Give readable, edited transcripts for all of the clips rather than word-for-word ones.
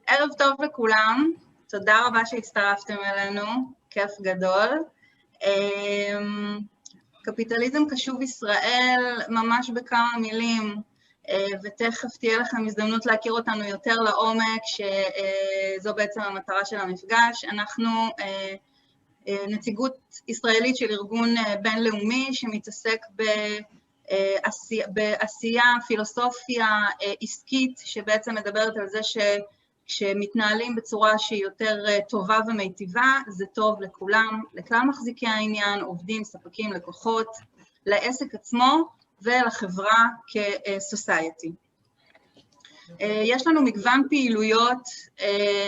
ערב טוב לכולם, תודה רבה שהצטרפתם אלינו, כיף גדול. קפיטליזם קשוב ישראל, ממש בכמה מילים, ותכף תהיה לכם הזדמנות להכיר אותנו יותר לעומק, שזו בעצם המטרה של המפגש. אנחנו נציגות ישראלית של ארגון בינלאומי שמתעסק בעשייה, פילוסופיה עסקית, שבעצם מדברת על זה כשמתנהלים בצורה שהיא יותר טובה ומיטיבה, זה טוב לכולם, לכלל מחזיקי העניין, עובדים, ספקים, לקוחות, לעסק עצמו ולחברה כסוסייטי. יש לנו מגוון פעילויות,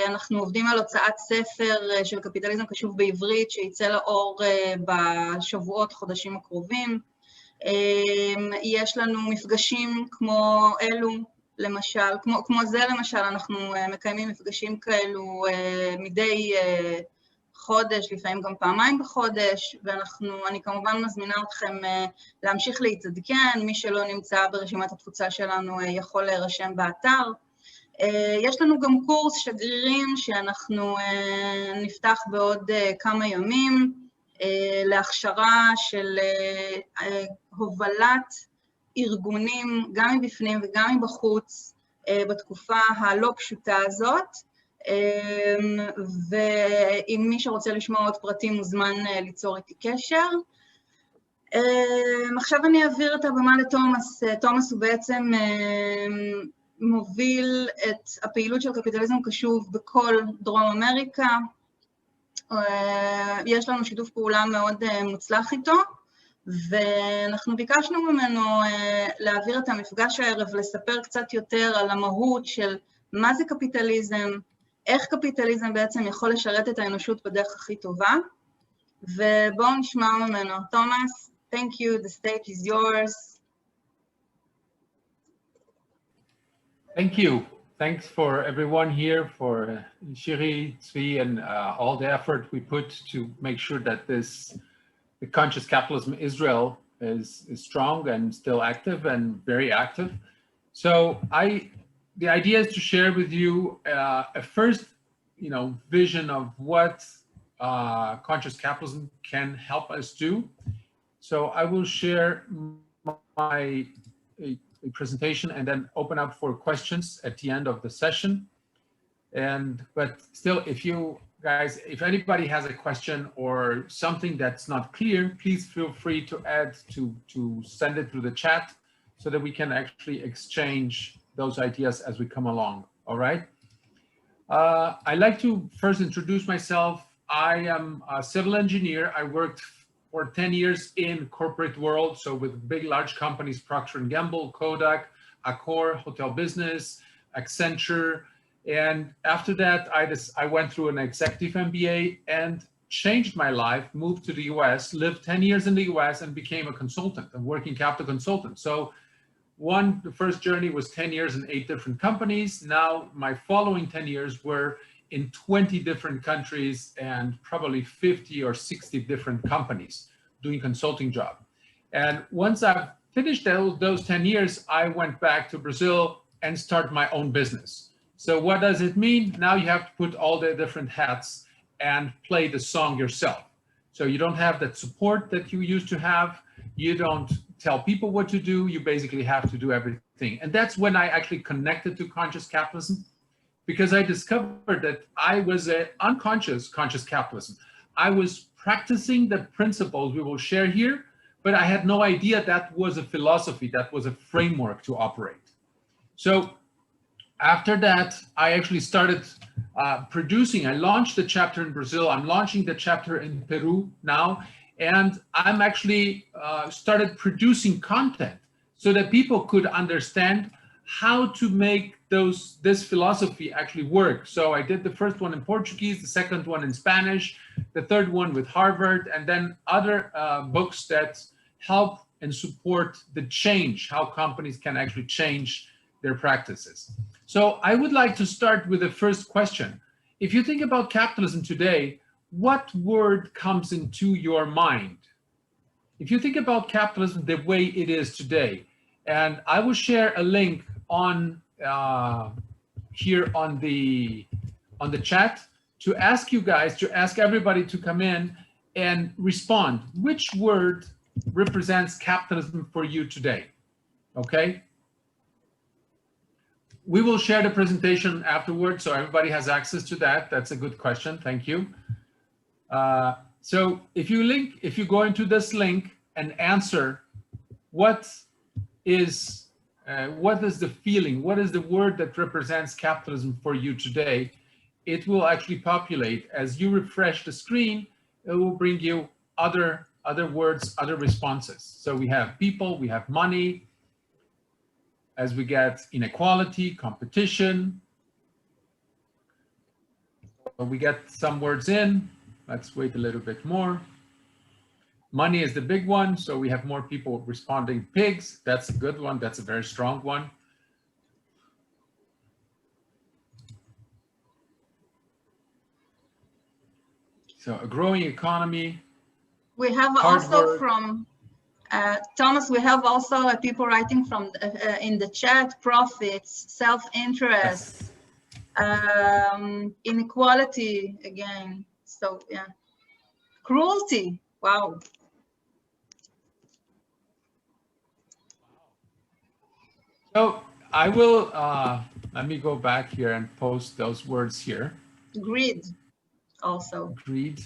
אנחנו עובדים על הוצאת ספר של קפיטליזם קשוב בעברית, שיצא לאור בשבועות, חודשים הקרובים. יש לנו מפגשים כמו אלו, למשל, כמו זה למשל, אנחנו מקיימים מפגשים כאלו מדי חודש, לפעמים גם פעמיים בחודש, ואני כמובן מזמינה אתכם להמשיך להתעדכן, מי שלא נמצא ברשימת התפוצה שלנו יכול להירשם באתר. יש לנו גם קורס שגרירים שאנחנו נפתח בעוד כמה ימים, להכשרה של הובלת ארגונים, גם מבפנים וגם מבחוץ, בתקופה הלא פשוטה הזאת, ואם מי שרוצה לשמוע עוד פרטים מוזמן ליצור איתי קשר. עכשיו אני אעביר את הבמה לתומאס. תומאס הוא בעצם מוביל את הפעילות של קפיטליזם קשוב בכל דרום אמריקה. יש לנו שיתוף פעולה מאוד מוצלח איתו, ואנחנו ביקשנו ממנו להעביר את המפגש הערב, לספר קצת יותר על המהות של מה זה קפיטליזם, איך קפיטליזם בעצם יכול לשרת את האנושות בדרך הכי טובה, ובואו נשמע ממנו. תומאס, thank you, the stage is yours. Thank you. Thanks for everyone here, for Shiri, Tzvi, and all the effort we put to make sure that the conscious capitalism Israel is strong and still active and very active. So the idea is to share with you a first, vision of what conscious capitalism can help us do. So I will share my presentation and then open up for questions at the end of the session. But still, if anybody has a question or something that's not clear, please feel free to send it through the chat so that we can actually exchange those ideas as we come along. All right. I'd like to first introduce myself. I am a civil engineer. I worked for 10 years in corporate world, so with big, large companies, Procter & Gamble, Kodak, Accor, Hotel Business, Accenture. And after that, I went through an executive MBA and changed my life, moved to the US, lived 10 years in the US and became a consultant, a working capital consultant. So the first journey was 10 years in 8 different companies. Now my following 10 years were in 20 different countries and probably 50 or 60 different companies doing consulting job. And once I've finished those 10 years, I went back to Brazil and start my own business. So what does it mean? Now you have to put all the different hats and play the song yourself. So you don't have that support that you used to have. You don't tell people what to do. You basically have to do everything. And that's when I actually connected to conscious capitalism, because I discovered that I was an unconscious conscious capitalism. I was practicing the principles we will share here, but I had no idea that was a philosophy, that was a framework to operate. So after that, I actually started producing. I launched the chapter in Brazil. I'm launching the chapter in Peru now. And I'm actually started producing content so that people could understand how to make this philosophy actually work. So I did the first one in Portuguese, the second one in Spanish, the third one with Harvard, and then other books that help and support the change, how companies can actually change their practices. So I would like to start with the first question. If you think about capitalism today, what word comes into your mind? If you think about capitalism the way it is today, and I will share a link on here on the on the chat to ask you guys, to ask everybody to come in and respond. Which word represents capitalism for you today? Okay. We will share the presentation afterwards, so everybody has access to that. That's a good question. Thank you. So if you go into this link and answer, what is the feeling? What is the word that represents capitalism for you today? It will actually populate as you refresh the screen. It will bring you other words, other responses. So we have people, we have money. As we get inequality, competition. We get some words in. Let's wait a little bit more. Money is the big one, so we have more people responding. Pigs, that's a good one. That's a very strong one. So a growing economy. We have also from Thomas, we have also people writing from in the chat: profits, self-interest, inequality again. So yeah, cruelty. Wow. So I will let me go back here and post those words here. Greed, also. Greed.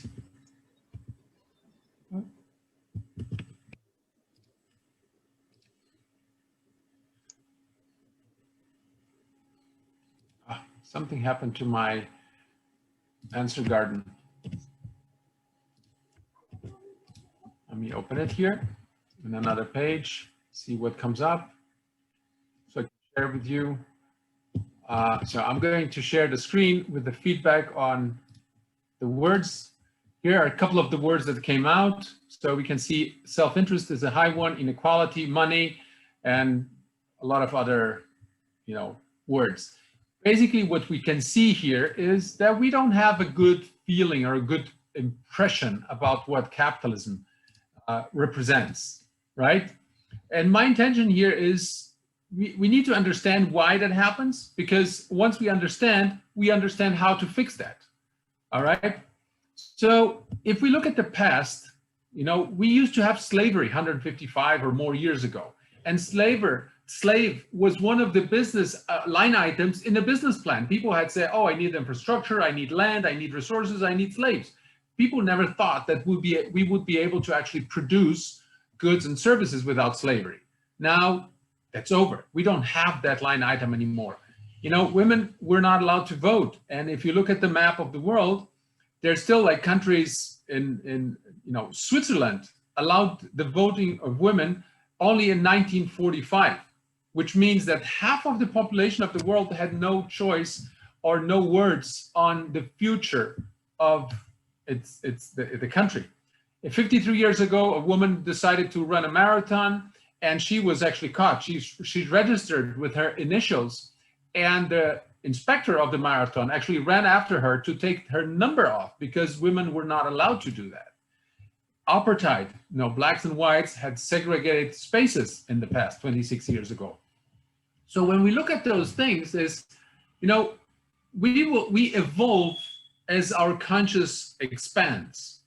Something happened to my answer garden. Let me open it here in another page, see what comes up. So I can share with you. So I'm going to share the screen with the feedback on the words. Here are a couple of the words that came out. So we can see self-interest is a high one, inequality, money, and a lot of other, words. Basically, what we can see here is that we don't have a good feeling or a good impression about what capitalism represents, right? And my intention here is we need to understand why that happens, because once we understand how to fix that, all right? So if we look at the past, we used to have slavery 155 or more years ago, and slave was one of the business line items in the business plan. People had said, oh, I need infrastructure, I need land, I need resources, I need slaves. People never thought that we would be able to actually produce goods and services without slavery. Now that's over. We don't have that line item anymore. Women were not allowed to vote. And if you look at the map of the world, there's still like countries in Switzerland allowed the voting of women only in 1945. Which means that half of the population of the world had no choice or no words on the future of the country. 53 years ago, a woman decided to run a marathon, and she was actually caught. She's registered with her initials, and the inspector of the marathon actually ran after her to take her number off because women were not allowed to do that. Apartheid, blacks and whites had segregated spaces in the past 26 years ago. So when we look at those things, we evolve as our conscious expands.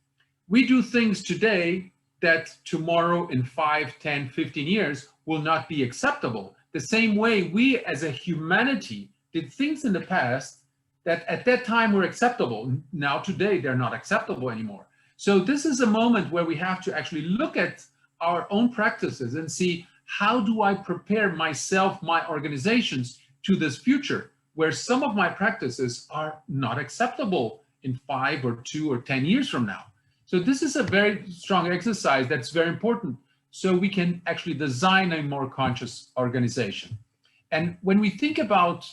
We do things today that tomorrow in 5, 10, 15 years will not be acceptable. The same way we as a humanity did things in the past that at that time were acceptable. Now today they're not acceptable anymore. So this is a moment where we have to actually look at our own practices and see, how do I prepare myself, my organizations to this future where some of my practices are not acceptable in 5 or 2 or 10 years from now? So this is a very strong exercise that's very important so we can actually design a more conscious organization. And when we think about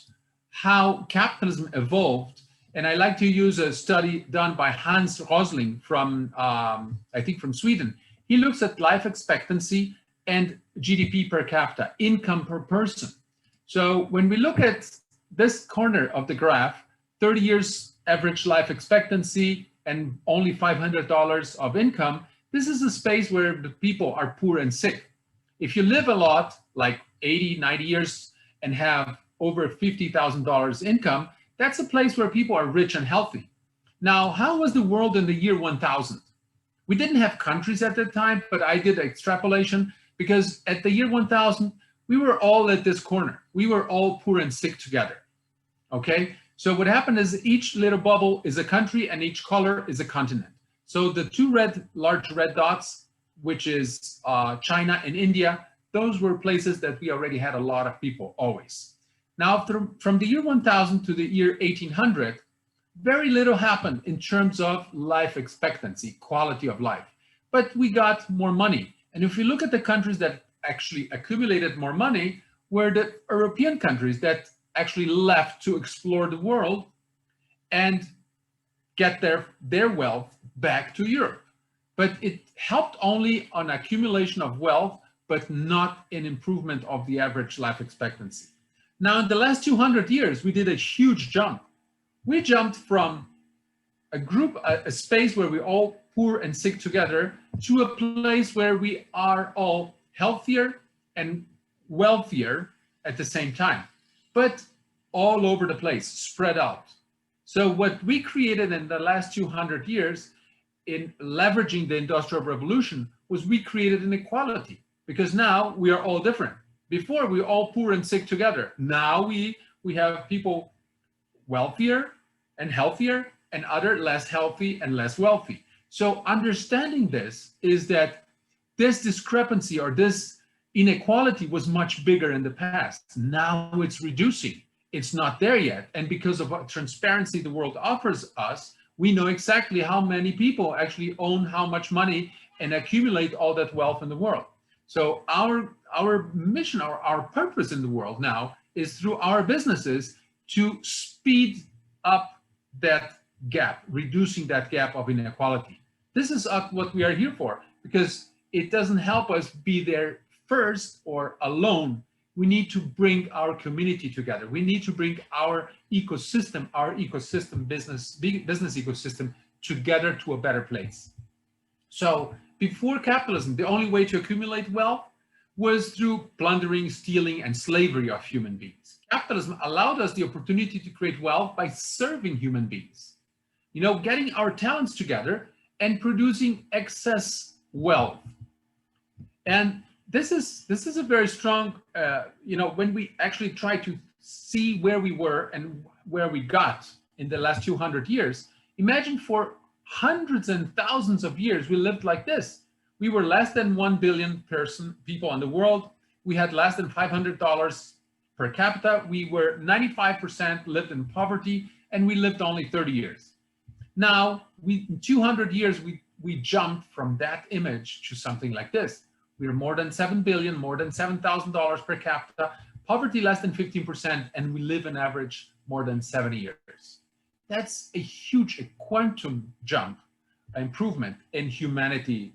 how capitalism evolved, and I like to use a study done by Hans Rosling from, I think from Sweden. He looks at life expectancy and GDP per capita, income per person. So when we look at this corner of the graph, 30 years average life expectancy and only $500 of income, this is a space where the people are poor and sick. If you live a lot, like 80, 90 years and have over $50,000 income, That's a place where people are rich and healthy. Now, how was the world in the year 1000? We didn't have countries at that time, but I did extrapolation because at the year 1000, we were all at this corner. We were all poor and sick together, okay? So what happened is each little bubble is a country and each color is a continent. So the two large red dots, which is China and India, those were places that we already had a lot of people always. Now, from the year 1000 to the year 1800, very little happened in terms of life expectancy, quality of life, but we got more money. And if you look at the countries that actually accumulated more money, were the European countries that actually left to explore the world and get their wealth back to Europe. But it helped only on accumulation of wealth, but not in improvement of the average life expectancy. Now, in the last 200 years, we did a huge jump. We jumped from a space where we're all poor and sick together to a place where we are all healthier and wealthier at the same time, but all over the place, spread out. So what we created in the last 200 years in leveraging the Industrial Revolution was we created an equality, because now we are all different. Before, we were all poor and sick together. Now we have people wealthier and healthier and other less healthy and less wealthy. So understanding this is that this discrepancy or this inequality was much bigger in the past. Now it's reducing. It's not there yet. And because of what transparency the world offers us, we know exactly how many people actually own how much money and accumulate all that wealth in the world. So our mission, our purpose in the world now is through our businesses to speed up that gap, reducing that gap of inequality. This is what we are here for, because it doesn't help us be there first or alone. We need to bring our community together. We need to bring our ecosystem, business ecosystem together to a better place. So before capitalism, the only way to accumulate wealth was through plundering, stealing, and slavery of human beings. Capitalism allowed us the opportunity to create wealth by serving human beings. You know, getting our talents together and producing excess wealth. And this is a very strong, when we actually try to see where we were and where we got in the last 200 years, imagine for hundreds and thousands of years, we lived like this. We were less than 1 billion people in the world. We had less than $500 per capita. We were 95% lived in poverty, and we lived only 30 years. Now, in 200 years, we jumped from that image to something like this. We're more than 7 billion, more than $7,000 per capita, poverty less than 15%, and we live an average more than 70 years. That's a huge, quantum jump, improvement in humanity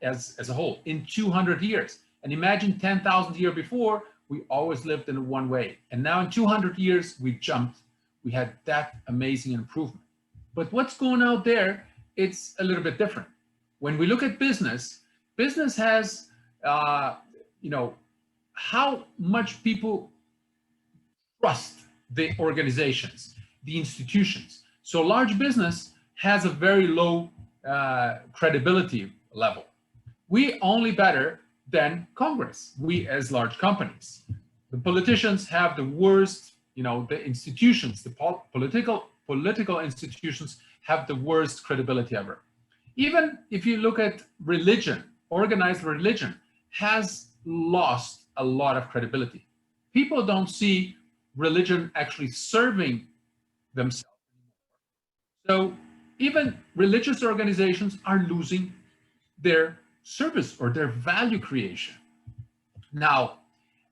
as a whole in 200 years. And imagine 10,000 years before, we always lived in one way. And now in 200 years, we jumped. We had that amazing improvement. But what's going out there, it's a little bit different. When we look at business has, how much people trust the organizations, the institutions. So large business has a very low credibility level. We only better than Congress, we as large companies. The politicians have the worst, the institutions, the political institutions have the worst credibility ever. Even if you look at religion, organized religion has lost a lot of credibility. People don't see religion actually serving themselves anymore. So even religious organizations are losing their service or their value creation. Now,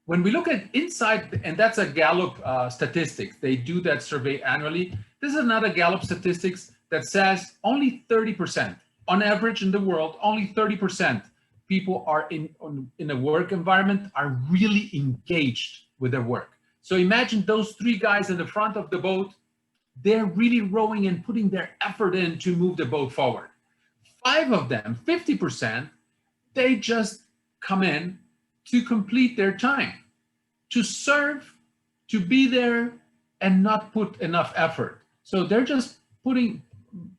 when we look at inside, and that's a Gallup statistics, they do that survey annually. This is not a Gallup statistics that says only 30%, on average in the world, only 30% people are in a work environment are really engaged with their work. So imagine those three guys in the front of the boat, they're really rowing and putting their effort in to move the boat forward. 5 of them, 50%, they just come in to complete their time, to serve, to be there, and not put enough effort. So they're just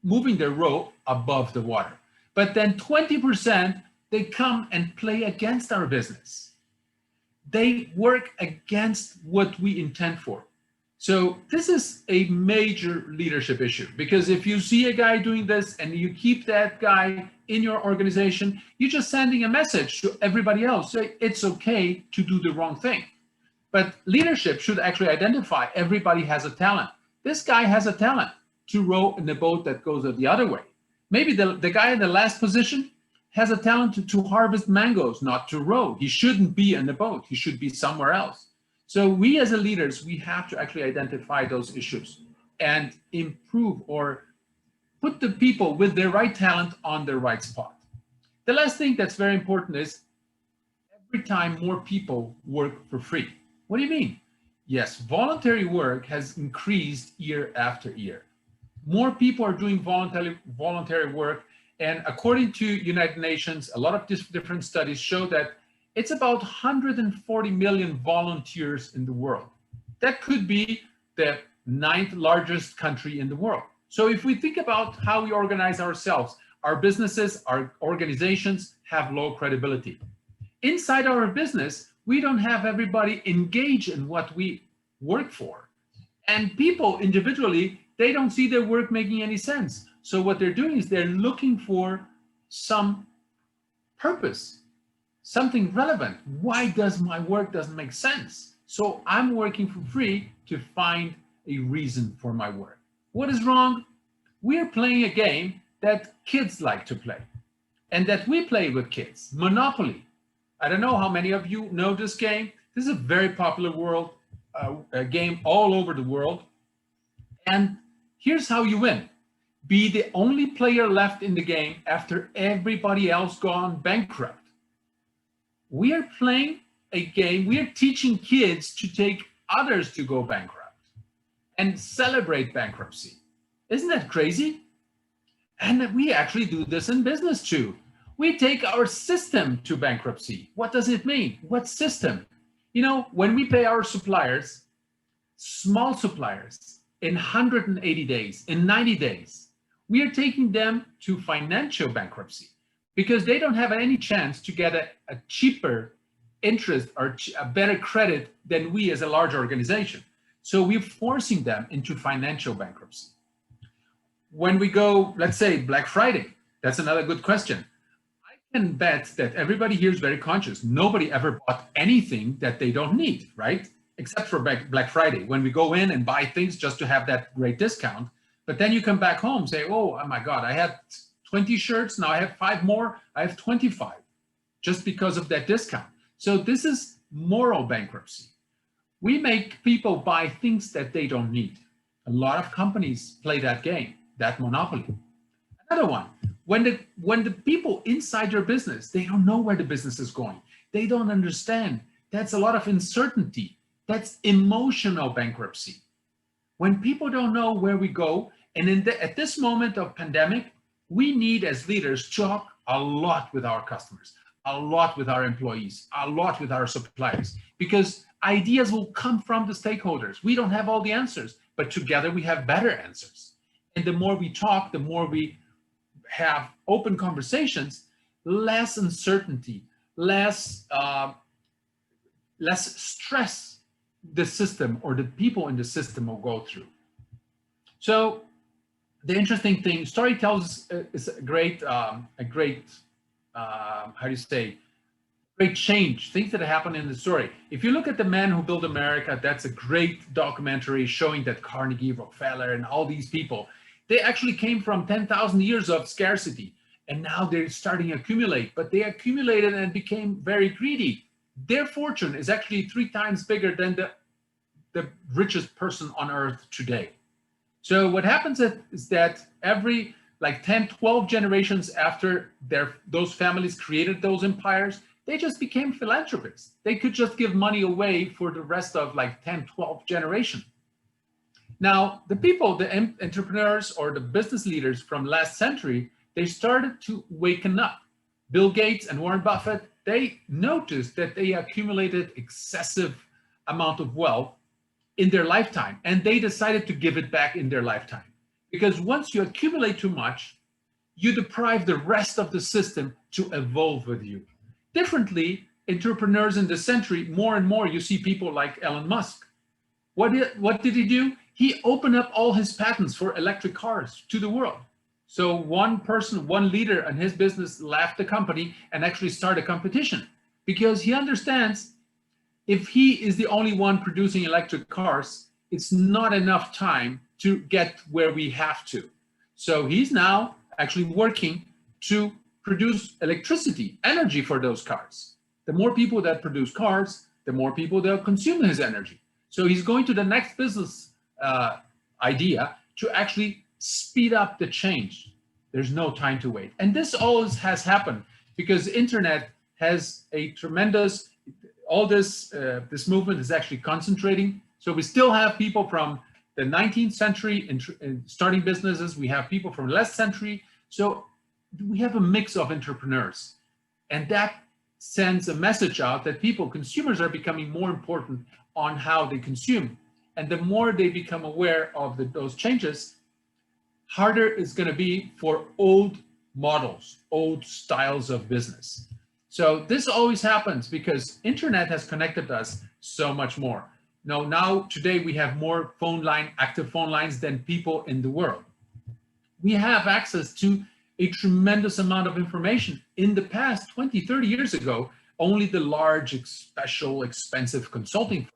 moving their rope above the water. But then 20%, they come and play against our business. They work against what we intend for. So this is a major leadership issue, because if you see a guy doing this and you keep that guy in your organization, you're just sending a message to everybody else, say it's okay to do the wrong thing. But leadership should actually identify everybody has a talent. This guy has a talent to row in the boat that goes the other way. Maybe the guy in the last position has a talent to harvest mangoes, not to row. He shouldn't be in the boat. He should be somewhere else. So we as leaders, we have to actually identify those issues and improve or put the people with their right talent on their right spot. The last thing that's very important is every time more people work for free. What do you mean? Yes, voluntary work has increased year after year. More people are doing voluntary work. And according to United Nations, a lot of different studies show that it's about 140 million volunteers in the world. That could be the 9th largest country in the world. So if we think about how we organize ourselves, our businesses, our organizations have low credibility. Inside our business, we don't have everybody engaged in what we work for. And people individually, they don't see their work making any sense. So what they're doing is they're looking for some purpose, something relevant. Why does my work doesn't make sense? So I'm working for free to find a reason for my work. What is wrong? We're playing a game that kids like to play and that we play with kids, Monopoly. I don't know how many of you know this game. This is a very popular game all over the world. And here's how you win. Be the only player left in the game after everybody else gone bankrupt. We are playing a game. We are teaching kids to take others to go bankrupt and celebrate bankruptcy. Isn't that crazy? And we actually do this in business too. We take our system to bankruptcy. What does it mean? What system? You know, when we pay our suppliers, small suppliers, in 180 days, in 90 days, we are taking them to financial bankruptcy because they don't have any chance to get a cheaper interest or a better credit than we as a large organization. So we're forcing them into financial bankruptcy. When we go, let's say Black Friday, that's another good question. I can bet that everybody here is very conscious. Nobody ever bought anything that they don't need, right? Except for Black Friday, when we go in and buy things just to have that great discount. But then you come back home and say, oh my God, I had 20 shirts, now I have 5 more, I have 25, just because of that discount. So this is moral bankruptcy. We make people buy things that they don't need. A lot of companies play that game, that monopoly. Another one, when the people inside your business, they don't know where the business is going. They don't understand. That's a lot of uncertainty. That's emotional bankruptcy. When people don't know where we go, and at this moment of pandemic, we need as leaders to talk a lot with our customers, a lot with our employees, a lot with our suppliers, because ideas will come from the stakeholders. We don't have all the answers, but together we have better answers. And the more we talk, the more we have open conversations, less uncertainty, less stress the system or the people in the system will go through. So the interesting thing, story tells is a great great change, things that happen in the story. If you look at The Man Who Built America, that's a great documentary showing that Carnegie, Rockefeller, and all these people, they actually came from 10,000 years of scarcity, and now they're starting to accumulate, but they accumulated and became very greedy. Their fortune is actually 3 times bigger than the richest person on earth today. So what happens is that every 10, 12 generations after those families created those empires, they just became philanthropists. They could just give money away for the rest of 10, 12 generations. Now, the people, the entrepreneurs or the business leaders from last century, they started to waken up. Bill Gates and Warren Buffett, they noticed that they accumulated excessive amount of wealth in their lifetime, and they decided to give it back in their lifetime. Because once you accumulate too much, you deprive the rest of the system to evolve with you. Differently, entrepreneurs in the century, more and more you see people like Elon Musk. What did he do? He opened up all his patents for electric cars to the world. So one person, one leader in his business left the company and actually started a competition, because he understands if he is the only one producing electric cars, it's not enough time to get where we have to. So he's now actually working to produce electricity, energy for those cars. The more people that produce cars, the more people they'll consume his energy. So he's going to the next business idea to actually speed up the change. There's no time to wait. And this always has happened because the internet has a tremendous, all this, this movement is actually concentrating. So we still have people from the 19th century in starting businesses. We have people from last century. So we have a mix of entrepreneurs. And that sends a message out that people, consumers, are becoming more important on how they consume. And the more they become aware of those changes, harder it's going to be for old models, old styles of business. So this always happens because internet has connected us so much more. Now today we have more active phone lines than people in the world. We have access to a tremendous amount of information. In the past, 20, 30 years ago, only the large, special, expensive consulting firms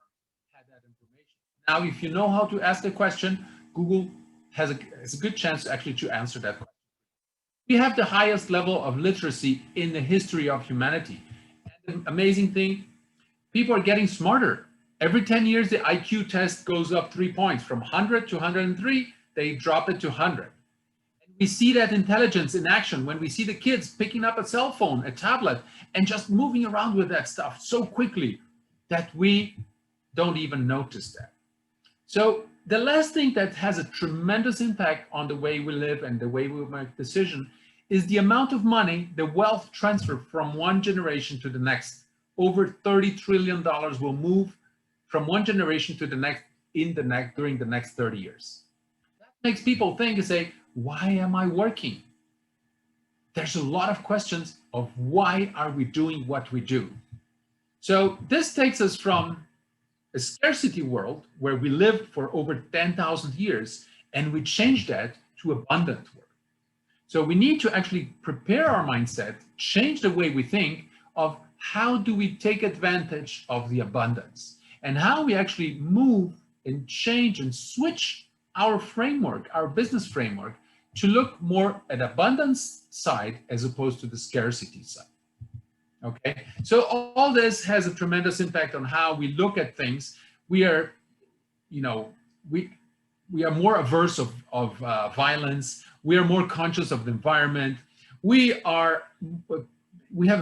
had that information. Now, if you know how to ask a question, Google has a good chance actually to answer that question. We have the highest level of literacy in the history of humanity. And the amazing thing, people are getting smarter. Every 10 years, the IQ test goes up 3 points. From 100 to 103, they drop it to 100. And we see that intelligence in action when we see the kids picking up a cell phone, a tablet, and just moving around with that stuff so quickly that we don't even notice that. So the last thing that has a tremendous impact on the way we live and the way we make decisions is the amount of money, the wealth transfer from one generation to the next. Over $30 trillion will move from one generation to the next during the next 30 years. That makes people think and say, why am I working? There's a lot of questions of why are we doing what we do? So this takes us from a scarcity world where we lived for over 10,000 years, and we changed that to abundant world. So we need to actually prepare our mindset, change the way we think of how do we take advantage of the abundance and how we actually move and change and switch our framework, our business framework, to look more at abundance side as opposed to the scarcity side. Okay, so all this has a tremendous impact on how we look at things. We are, we are more averse of violence. We are more conscious of the environment. We have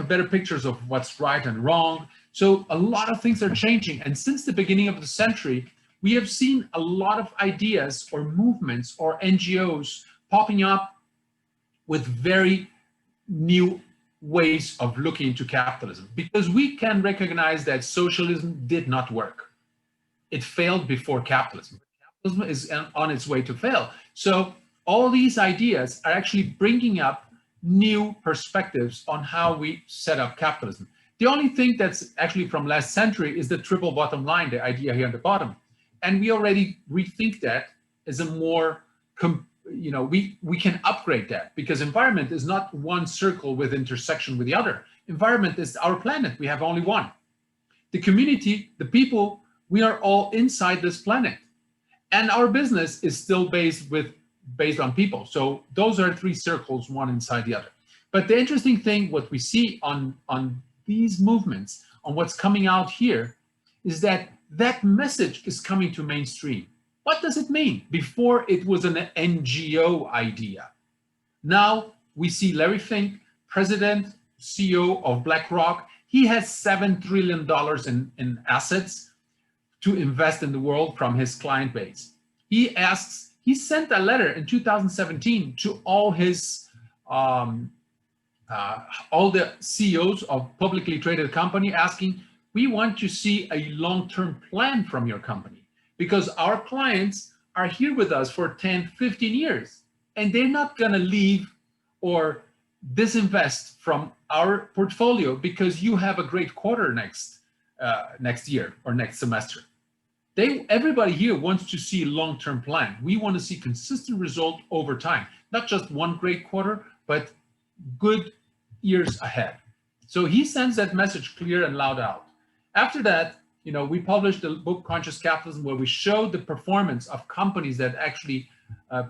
better pictures of what's right and wrong. So a lot of things are changing. And since the beginning of the century, we have seen a lot of ideas or movements or NGOs popping up with very new ways of looking into capitalism, because we can recognize that socialism did not work. It failed before capitalism. Capitalism is on its way to fail. So all these ideas are actually bringing up new perspectives on how we set up capitalism. The only thing that's actually from last century is the triple bottom line, the idea here on the bottom. And we already rethink that as a more, we can upgrade that, because environment is not one circle with intersection with the other. Environment is our planet. We have only one. The community, the people, we are all inside this planet. And our business is still based on people. So those are three circles, one inside the other. But the interesting thing, what we see on these movements, on what's coming out here, is that that message is coming to mainstream. What does it mean? Before it was an NGO idea. Now we see Larry Fink, president, CEO of BlackRock. He has $7 trillion in assets to invest in the world from his client base. He sent a letter in 2017 to all his, all the CEOs of publicly traded company asking, we want to see a long-term plan from your company. because our clients are here with us for 10, 15 years, and they're not going to leave or disinvest from our portfolio because you have a great quarter next year or next semester. Everybody here wants to see a long-term plan. We want to see consistent result over time, not just one great quarter, but good years ahead. So he sends that message clear and loud out. After that, we published the book Conscious Capitalism, where we showed the performance of companies that actually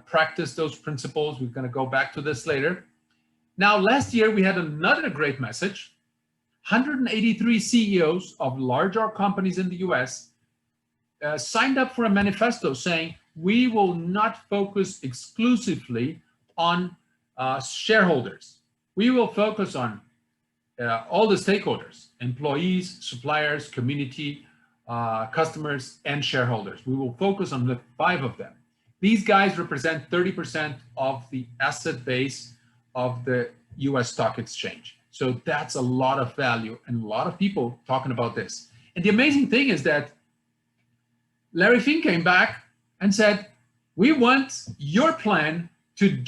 practice those principles. We're going to go back to this later. Now, last year, we had another great message. 183 CEOs of larger companies in the US signed up for a manifesto saying, we will not focus exclusively on shareholders. We will focus on all the stakeholders, employees, suppliers, community, customers, and shareholders. We will focus on the 5 of them. These guys represent 30% of the asset base of the US stock exchange. So that's a lot of value and a lot of people talking about this. And the amazing thing is that Larry Fink came back and said, we want your plan to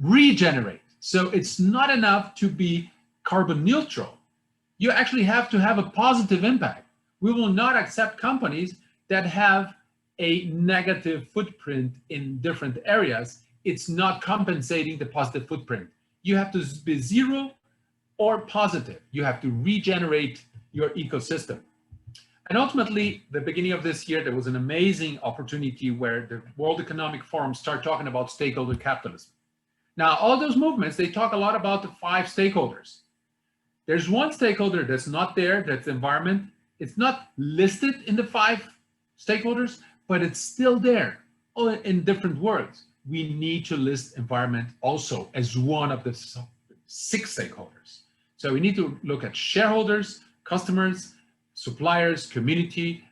regenerate. So it's not enough to be carbon neutral. You actually have to have a positive impact. We will not accept companies that have a negative footprint in different areas. It's not compensating the positive footprint. You have to be zero or positive. You have to regenerate your ecosystem. And ultimately, the beginning of this year, there was an amazing opportunity where the World Economic Forum started talking about stakeholder capitalism. Now, all those movements, they talk a lot about the 5 stakeholders. There's one stakeholder that's not there, that's the environment. It's not listed in the 5 stakeholders, but it's still there in different words. We need to list environment also as one of the 6 stakeholders. So we need to look at shareholders, customers, suppliers, community,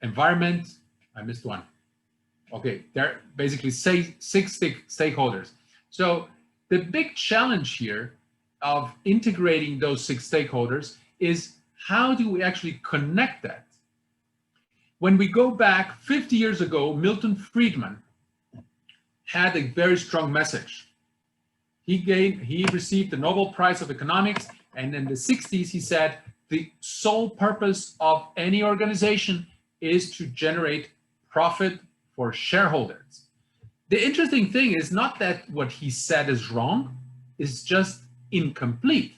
environment. I missed one. Okay, they're basically 6 stakeholders. So the big challenge here of integrating those 6 stakeholders is, how do we actually connect that? When we go back 50 years ago, Milton Friedman had a very strong message. He received the Nobel Prize of Economics, and in the 60s he said, the sole purpose of any organization is to generate profit for shareholders. The interesting thing is not that what he said is wrong, it's just incomplete.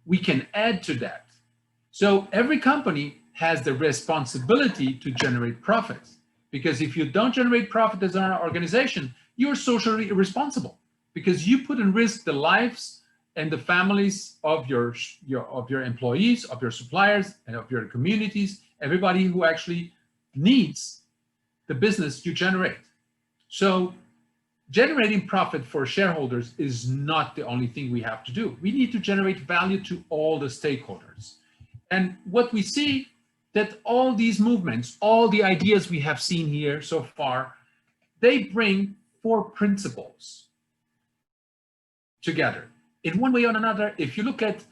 We can add to that. So every company has the responsibility to generate profits, because if you don't generate profit as an organization, you're socially irresponsible, because you put in risk the lives and the families of your employees, of your suppliers, and of your communities, everybody who actually needs the business you generate. So generating profit for shareholders is not the only thing we have to do. We need to generate value to all the stakeholders. And what we see, that all these movements, all the ideas we have seen here so far, they bring 4 principles together. In one way or another, if you look at,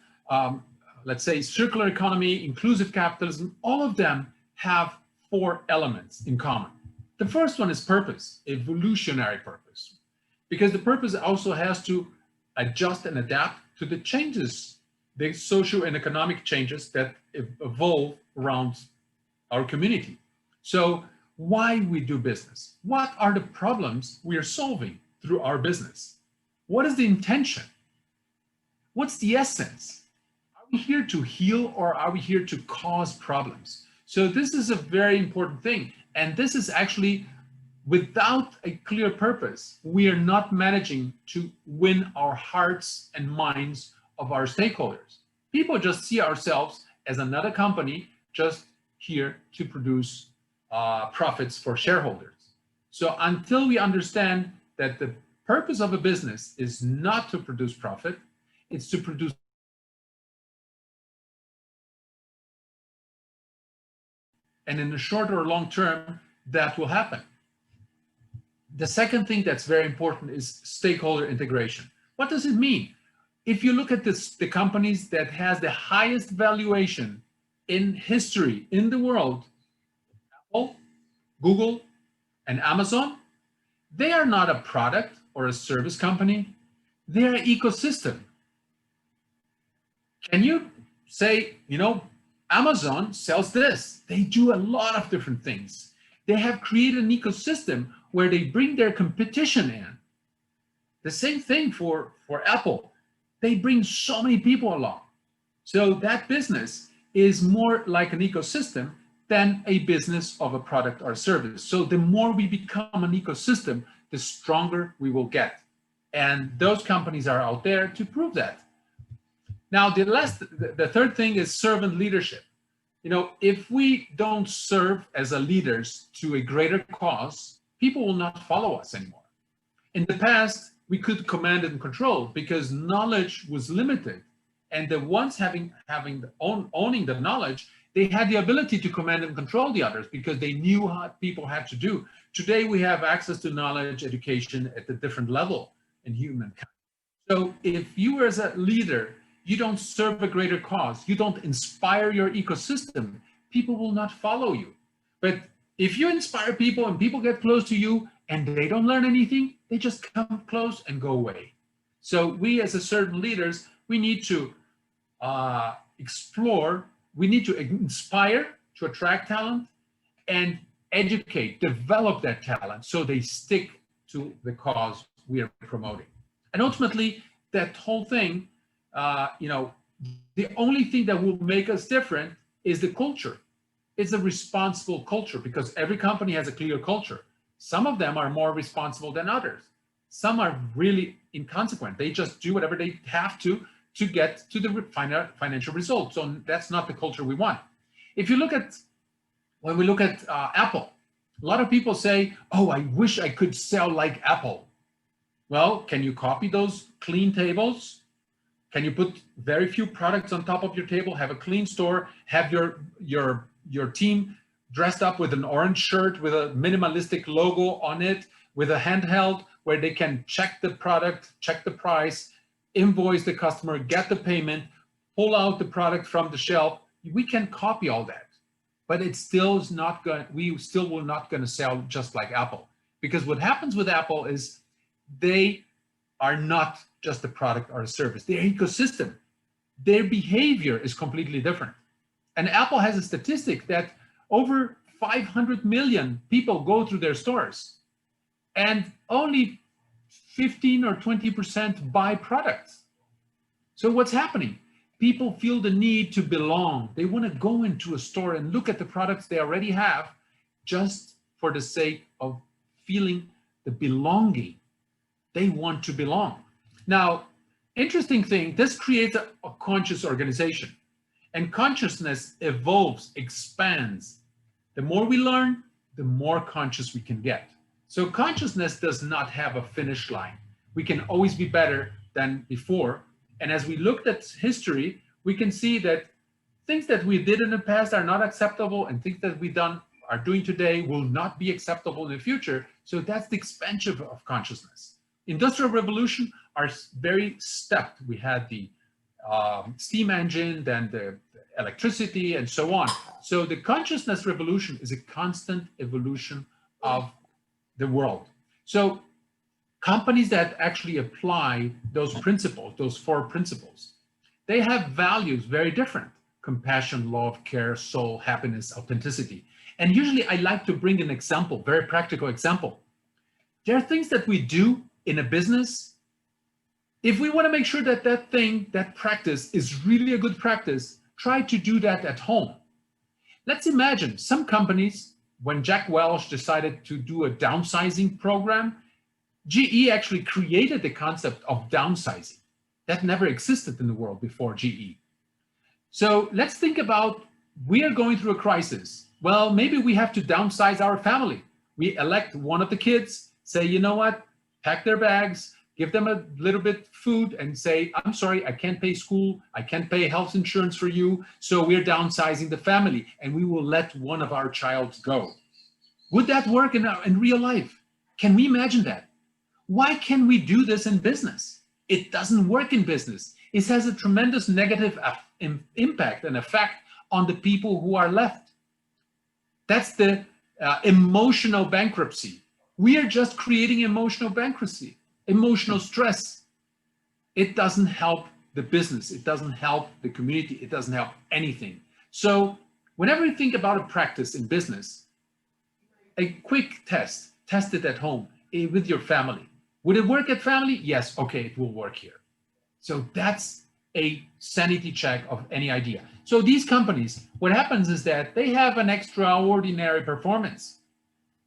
let's say, circular economy, inclusive capitalism, all of them have 4 elements in common. The first one is purpose, evolutionary purpose, because the purpose also has to adjust and adapt to the changes, the social and economic changes that evolve around our community. So why we do business? What are the problems we are solving through our business? What is the intention? What's the essence? Are we here to heal, or are we here to cause problems? So this is a very important thing. And this is actually, without a clear purpose, we are not managing to win our hearts and minds of our stakeholders. People just see ourselves as another company just here to produce profits for shareholders. So until we understand that the purpose of a business is not to produce profit, it's to produce and in the short or long term, that will happen. The second thing that's very important is stakeholder integration. What does it mean? If you look at the companies that has the highest valuation in history in the world, Apple, Google, and Amazon, they are not a product or a service company. They're an ecosystem. Can you say, you know, Amazon sells this. They do a lot of different things. They have created an ecosystem where they bring their competition in. The same thing for Apple. They bring so many people along. So that business is more like an ecosystem than a business of a product or service. So the more we become an ecosystem, the stronger we will get. And those companies are out there to prove that. Now, the third thing is servant leadership. You know, if we don't serve as a leaders to a greater cause, people will not follow us anymore. In the past, we could command and control because knowledge was limited. And the ones owning the knowledge, they had the ability to command and control the others because they knew what people had to do. Today, we have access to knowledge, education at a different level in humankind. So if you as a leader, you don't serve a greater cause, you don't inspire your ecosystem, people will not follow you. But if you inspire people and people get close to you and they don't learn anything, they just come close and go away. So we as a certain leaders, we need to explore, we need to inspire to attract talent and educate, develop that talent so they stick to the cause we are promoting. And ultimately, that whole thing, you know, the only thing that will make us different is the culture. It's a responsible culture because every company has a clear culture. Some of them are more responsible than others. Some are really inconsequent. They just do whatever they have to get to the financial results. So that's not the culture we want. If you look at, when we look at Apple, a lot of people say, oh, I wish I could sell like Apple. Well, can you copy those clean tables? Can you put very few products on top of your table, have a clean store, have your team dressed up with an orange shirt with a minimalistic logo on it, with a handheld where they can check the product, check the price, invoice the customer, get the payment, pull out the product from the shelf? We can copy all that, but it still is not going, we still will not going to sell just like Apple. Because what happens with Apple is they are not just a product or a service, their ecosystem, their behavior is completely different. And Apple has a statistic that over 500 million people go through their stores and only 15 or 20% buy products. So what's happening? People feel the need to belong. They want to go into a store and look at the products they already have just for the sake of feeling the belonging. They want to belong. Now, interesting thing, this creates a conscious organization. And consciousness evolves, expands. The more we learn, the more conscious we can get. So consciousness does not have a finish line. We can always be better than before. And as we looked at history, we can see that things that we did in the past are not acceptable, and things that we are doing today will not be acceptable in the future. So that's the expansion of consciousness. Industrial revolution are very stepped. We had the steam engine, then the electricity, and so on. So the consciousness revolution is a constant evolution of the world. So companies that actually apply those principles, those 4 principles, they have values very different: compassion, love, care, soul, happiness, authenticity. And usually I like to bring an example, very practical example. There are things that we do in a business. If we want to make sure that that thing, that practice is really a good practice, try to do that at home. Let's imagine some companies, when Jack Welch decided to do a downsizing program, GE actually created the concept of downsizing. That never existed in the world before GE. So let's think about, we are going through a crisis. Well, maybe we have to downsize our family. We elect one of the kids, say, you know what, pack their bags, give them a little bit food and say, I'm sorry, I can't pay school, I can't pay health insurance for you, so we're downsizing the family and we will let one of our childs go. Would that work in real life? Can we imagine that? Why can we do this in business? It doesn't work in business. It has a tremendous negative impact and effect on the people who are left. That's the emotional bankruptcy. We are just creating emotional bankruptcy, emotional stress. It doesn't help the business. It doesn't help the community. It doesn't help anything. So whenever you think about a practice in business, a quick test it at home with your family. Would it work at family? Yes, okay, it will work here. So that's a sanity check of any idea. So these companies, what happens is that they have an extraordinary performance.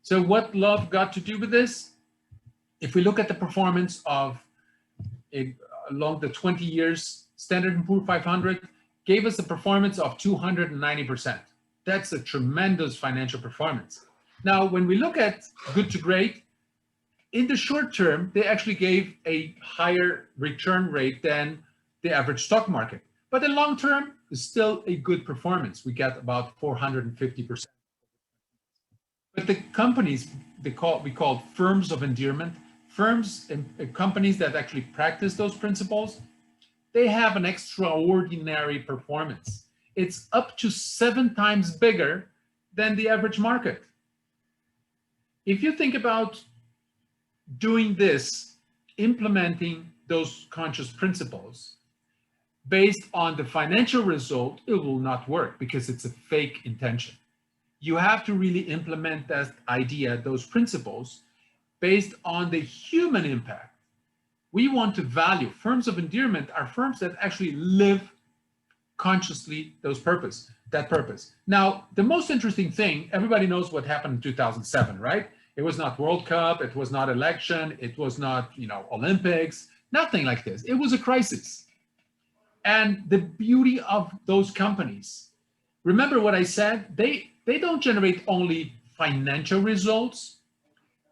So what love got to do with this? If we look at the performance of along the 20 years, Standard & Poor's 500 gave us a performance of 290%. That's a tremendous financial performance. Now, when we look at good to great, in the short term, they actually gave a higher return rate than the average stock market. But in long term, it's still a good performance. We get about 450%. But the companies we call firms of endearment, firms and companies that actually practice those principles, they have an extraordinary performance. It's up to 7 times bigger than the average market. If you think about doing this, implementing those conscious principles based on the financial result, it will not work because it's a fake intention. You have to really implement that idea, those principles, based on the human impact. We want to value. Firms of endearment are firms that actually live consciously that purpose. Now, the most interesting thing, everybody knows what happened in 2007, right? It was not World Cup, it was not election, it was not, Olympics, nothing like this. It was a crisis. And the beauty of those companies, remember what I said, they don't generate only financial results,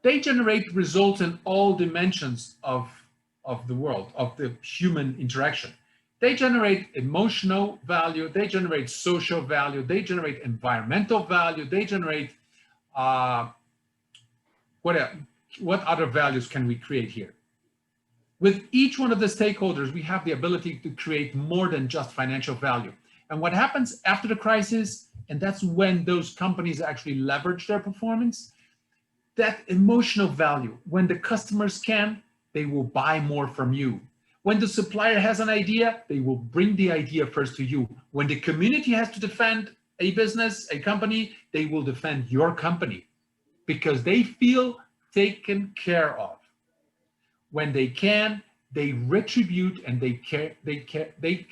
they generate results in all dimensions of the world, of the human interaction. They generate emotional value, they generate social value, they generate environmental value, they generate, what other values can we create here? With each one of the stakeholders, we have the ability to create more than just financial value. And what happens after the crisis, and that's when those companies actually leverage their performance, that emotional value, when the customers can, they will buy more from you. When the supplier has an idea, they will bring the idea first to you. When the community has to defend a business, a company, they will defend your company because they feel taken care of. When they can, they retribute and they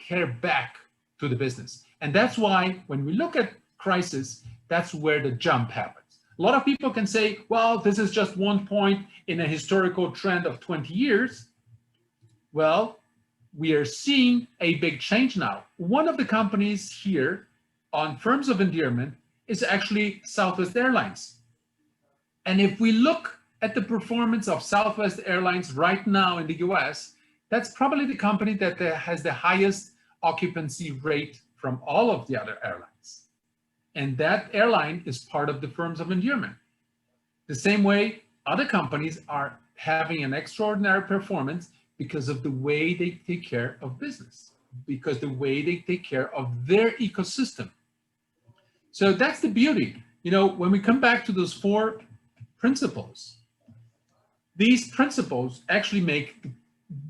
care back to the business. And that's why when we look at crisis, that's where the jump happens. A lot of people can say, well, this is just one point in a historical trend of 20 years. Well, we are seeing a big change now. One of the companies here on firms of endearment is actually Southwest Airlines. And if we look at the performance of Southwest Airlines right now in the US, that's probably the company that has the highest occupancy rate from all of the other airlines. And that airline is part of the firms of endearment. The same way other companies are having an extraordinary performance because of the way they take care of business, because the way they take care of their ecosystem. So that's the beauty. When we come back to those 4 principles, these principles actually make a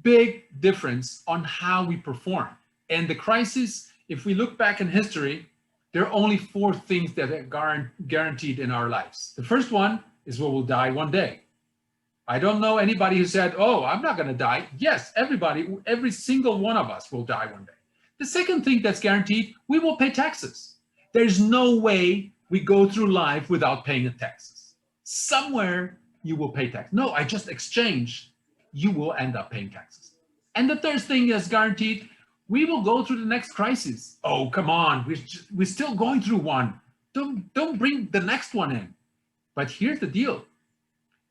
big difference on how we perform. And the crisis, if we look back in history, there are only 4 things that are guaranteed in our lives. The first one is we will die one day. I don't know anybody who said, oh, I'm not going to die. Yes, every single one of us will die one day. The second thing that's guaranteed, we will pay taxes. There's no way we go through life without paying taxes. Somewhere you will pay tax. No, I just exchanged. You will end up paying taxes. And the third thing is guaranteed, we will go through the next crisis. Oh, come on, we're still going through one. Don't bring the next one in. But here's the deal.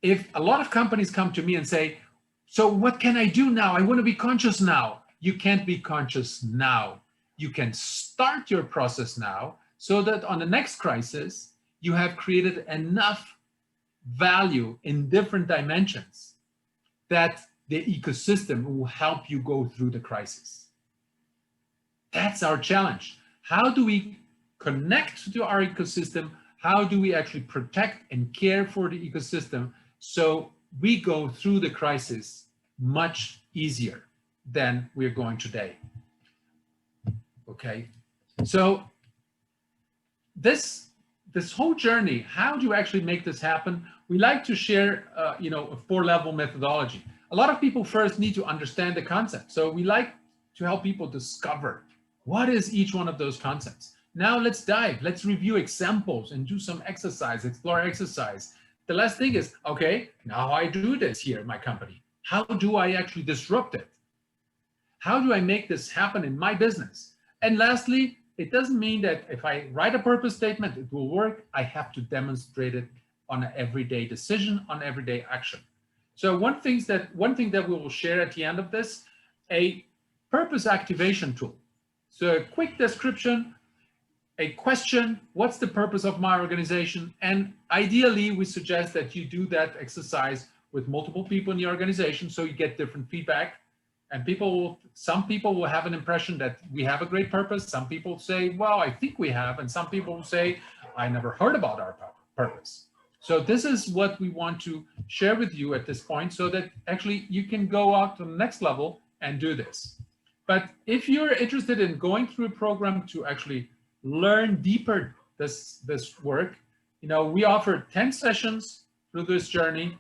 If a lot of companies come to me and say, so what can I do now? I want to be conscious now. You can't be conscious now. You can start your process now so that on the next crisis, you have created enough value in different dimensions that the ecosystem will help you go through the crisis. That's our challenge. How do we connect to our ecosystem? how do we actually protect and care for the ecosystem so we go through the crisis much easier than we're going today. Okay, so this whole journey, how do you actually make this happen? We like to share, a 4-level methodology. A lot of people first need to understand the concept. So we like to help people discover what is each one of those concepts. Now let's dive, let's review examples and do some exercise, explore exercise. The last thing is, okay, now I do this here in my company. How do I actually disrupt it? How do I make this happen in my business? And lastly, it doesn't mean that if I write a purpose statement, it will work. I have to demonstrate it on an everyday decision, on everyday action. So one thing that we will share at the end of this, a purpose activation tool. So a quick description, a question, what's the purpose of my organization? And ideally, we suggest that you do that exercise with multiple people in the organization so you get different feedback. And some people will have an impression that we have a great purpose. Some people say, well, I think we have. And some people will say, I never heard about our purpose. So this is what we want to share with you at this point so that actually you can go out to the next level and do this. But if you're interested in going through a program to actually learn deeper this work, we offer 10 sessions through this journey,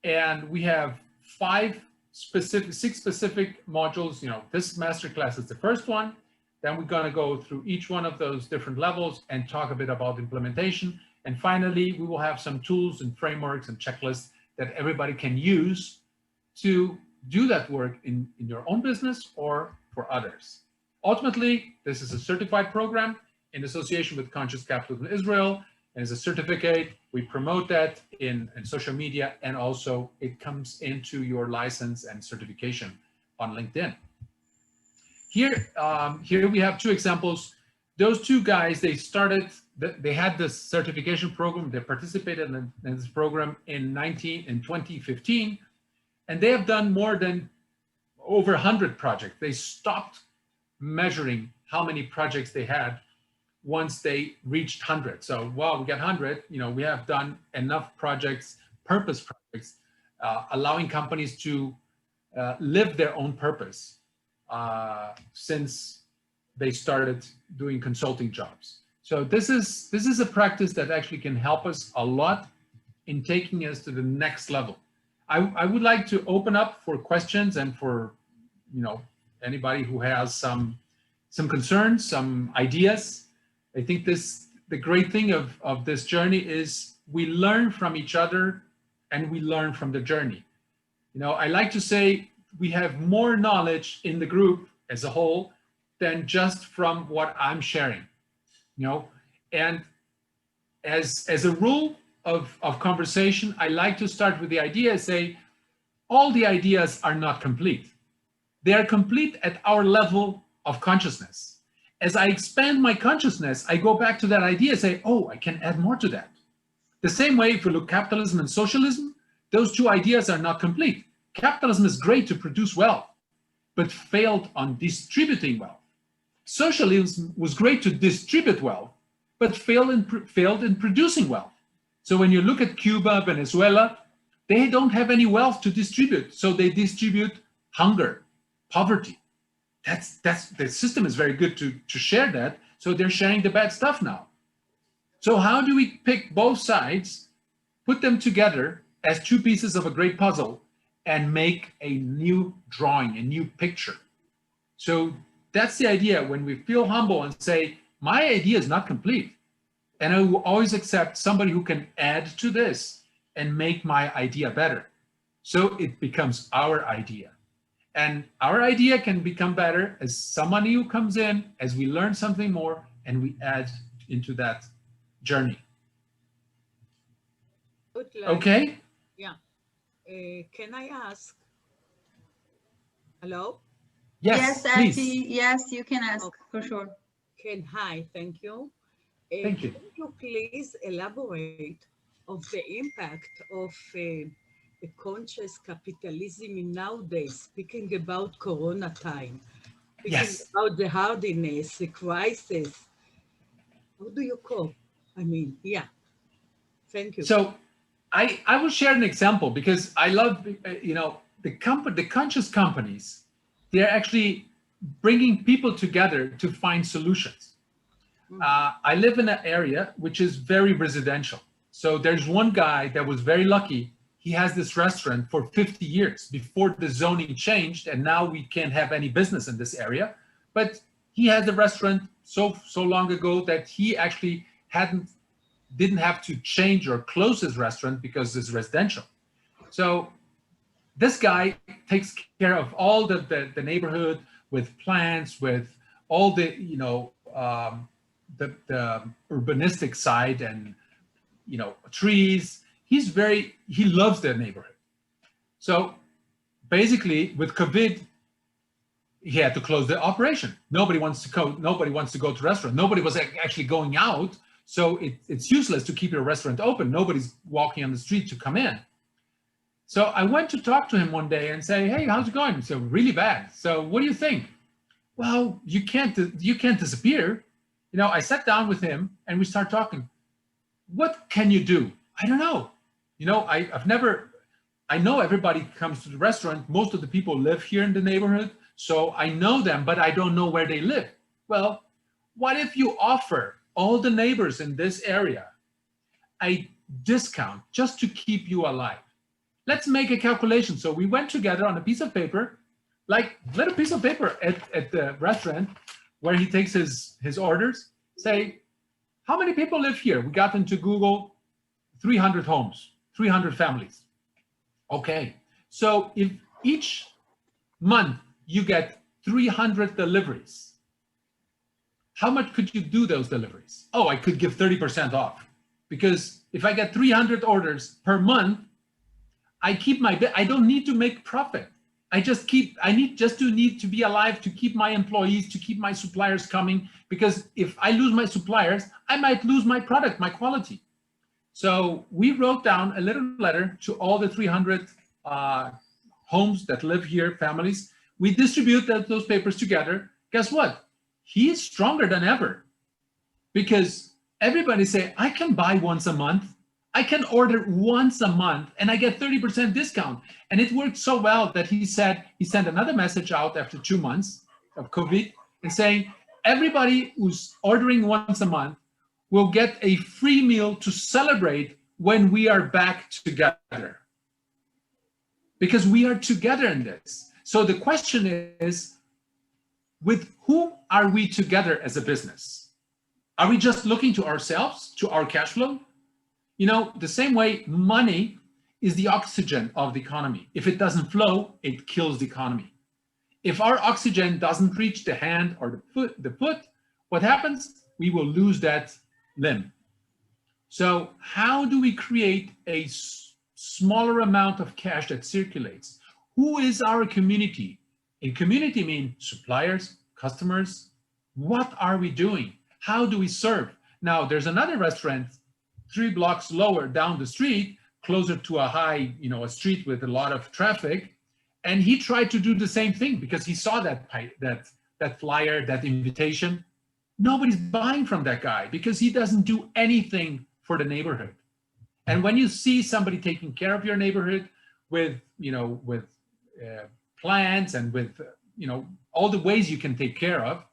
and we have 6 specific modules. This masterclass is the first one. Then we're going to go through each one of those different levels and talk a bit about implementation. And finally, we will have some tools and frameworks and checklists that everybody can use to do that work in your own business or for others. Ultimately, this is a certified program in association with Conscious Capitalism Israel, and as a certificate, we promote that in social media, and also it comes into your license and certification on LinkedIn. Here we have 2 examples. Those 2 guys, they had this certification program. They participated in this program in 2015, and they have done more than over 100 projects. They stopped measuring how many projects they had once they reached 100. So, well, we got 100, we have done enough projects, purpose projects, allowing companies to live their own purpose since they started doing consulting jobs. So this is a practice that actually can help us a lot in taking us to the next level. I would like to open up for questions and for anybody who has some concerns, some ideas. I think the great thing of this journey is we learn from each other and we learn from the journey. I like to say we have more knowledge in the group as a whole than just from what I'm sharing. And as a rule of conversation, I like to start with the idea, say, all the ideas are not complete. They are complete at our level of consciousness. As I expand my consciousness, I go back to that idea and say, oh, I can add more to that. The same way, if we look capitalism and socialism, those 2 ideas are not complete. Capitalism is great to produce wealth, but failed on distributing wealth. Socialism was great to distribute wealth, but failed in producing wealth. So when you look at Cuba, Venezuela, they don't have any wealth to distribute. So they distribute hunger, poverty. The system is very good to share that. So they're sharing the bad stuff now. So how do we pick both sides, put them together as 2 pieces of a great puzzle and make a new drawing, a new picture? So that's the idea. When we feel humble and say, my idea is not complete, and I will always accept somebody who can add to this and make my idea better. So it becomes our idea. And our idea can become better as somebody who comes in, as we learn something more, and we add into that journey. Okay? Yeah. Can I ask? Hello? Yes, Ati, yes, you can ask, for sure. Hi, thank you. Thank you. Can you please elaborate of the impact of the conscious capitalism in nowadays, speaking about Corona time, speaking Yes. about the hardiness, the crisis? How do you cope? I mean, yeah. Thank you. So I will share an example because I love, the conscious companies, they're actually bringing people together to find solutions. I live in an area which is very residential. So there's one guy that was very lucky. He has this restaurant for 50 years before the zoning changed, and now we can't have any business in this area. But he had the restaurant so long ago that he actually didn't have to change or close his restaurant because it's residential. So this guy takes care of all the neighborhood with plants, with all the, the urbanistic side and, trees. He loves the neighborhood. So basically with COVID, he had to close the operation. Nobody wants to go to restaurant. Nobody was actually going out. So it's useless to keep your restaurant open. Nobody's walking on the street to come in. So I went to talk to him one day and say, hey, how's it going? So really bad. So what do you think? Well, you can't disappear. I sat down with him and we start talking. What can you do? I don't know. I know everybody comes to the restaurant. Most of the people live here in the neighborhood. So I know them, but I don't know where they live. Well, what if you offer all the neighbors in this area a discount just to keep you alive? Let's make a calculation. So we went together on a piece of paper, like little piece of paper at the restaurant where he takes his orders, say, how many people live here? We got into Google, 300 homes, 300 families. Okay, so if each month you get 300 deliveries, how much could you do those deliveries? Oh, I could give 30% off, because if I get 300 orders per month, I don't need to make profit. I need to be alive to keep my employees, to keep my suppliers coming, because if I lose my suppliers, I might lose my product, my quality. So we wrote down a little letter to all the 300 homes that live here, families. We distribute those papers together. Guess what? He is stronger than ever, because everybody say, I can buy once a month. I can order once a month and I get 30% discount. And it worked so well that he sent another message out after 2 months of COVID and saying, everybody who's ordering once a month will get a free meal to celebrate when we are back together. Because we are together in this. So the question is, with who are we together as a business? Are we just looking to ourselves, to our cash flow? The same way money is the oxygen of the economy. If it doesn't flow, it kills the economy. If our oxygen doesn't reach the hand or the foot, what happens? We will lose that limb. So how do we create a smaller amount of cash that circulates? Who is our community? A community means suppliers, customers. What are we doing? How do we serve? Now, there's another restaurant 3 blocks lower down the street, closer to a high, a street with a lot of traffic. And he tried to do the same thing because he saw that flyer, that invitation. Nobody's buying from that guy because he doesn't do anything for the neighborhood. And when you see somebody taking care of your neighborhood with plants and with, all the ways you can take care of,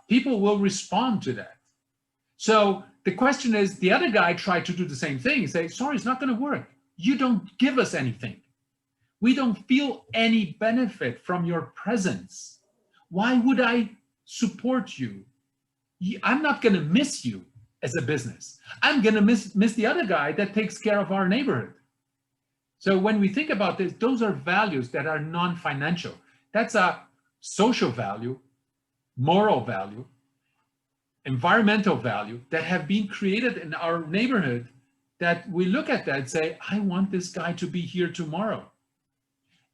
people will respond to that. So the question is, the other guy tried to do the same thing and say, sorry, it's not going to work. You don't give us anything. We don't feel any benefit from your presence. Why would I support you? I'm not going to miss you as a business. I'm going to miss the other guy that takes care of our neighborhood. So when we think about this, those are values that are non-financial. That's a social value, moral value, environmental value that have been created in our neighborhood, that we look at that and say, I want this guy to be here tomorrow.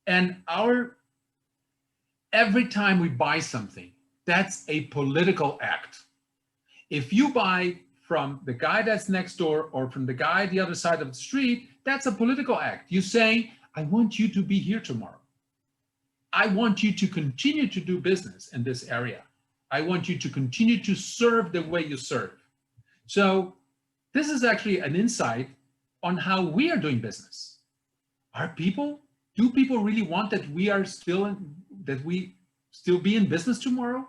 And every time we buy something, that's a political act. If you buy from the guy that's next door or from the guy the other side of the street, that's a political act. You say, I want you to be here tomorrow. I want you to continue to do business in this area. I want you to continue to serve the way you serve. So this is actually an insight on how we are doing business. Do people really want that we still be in business tomorrow?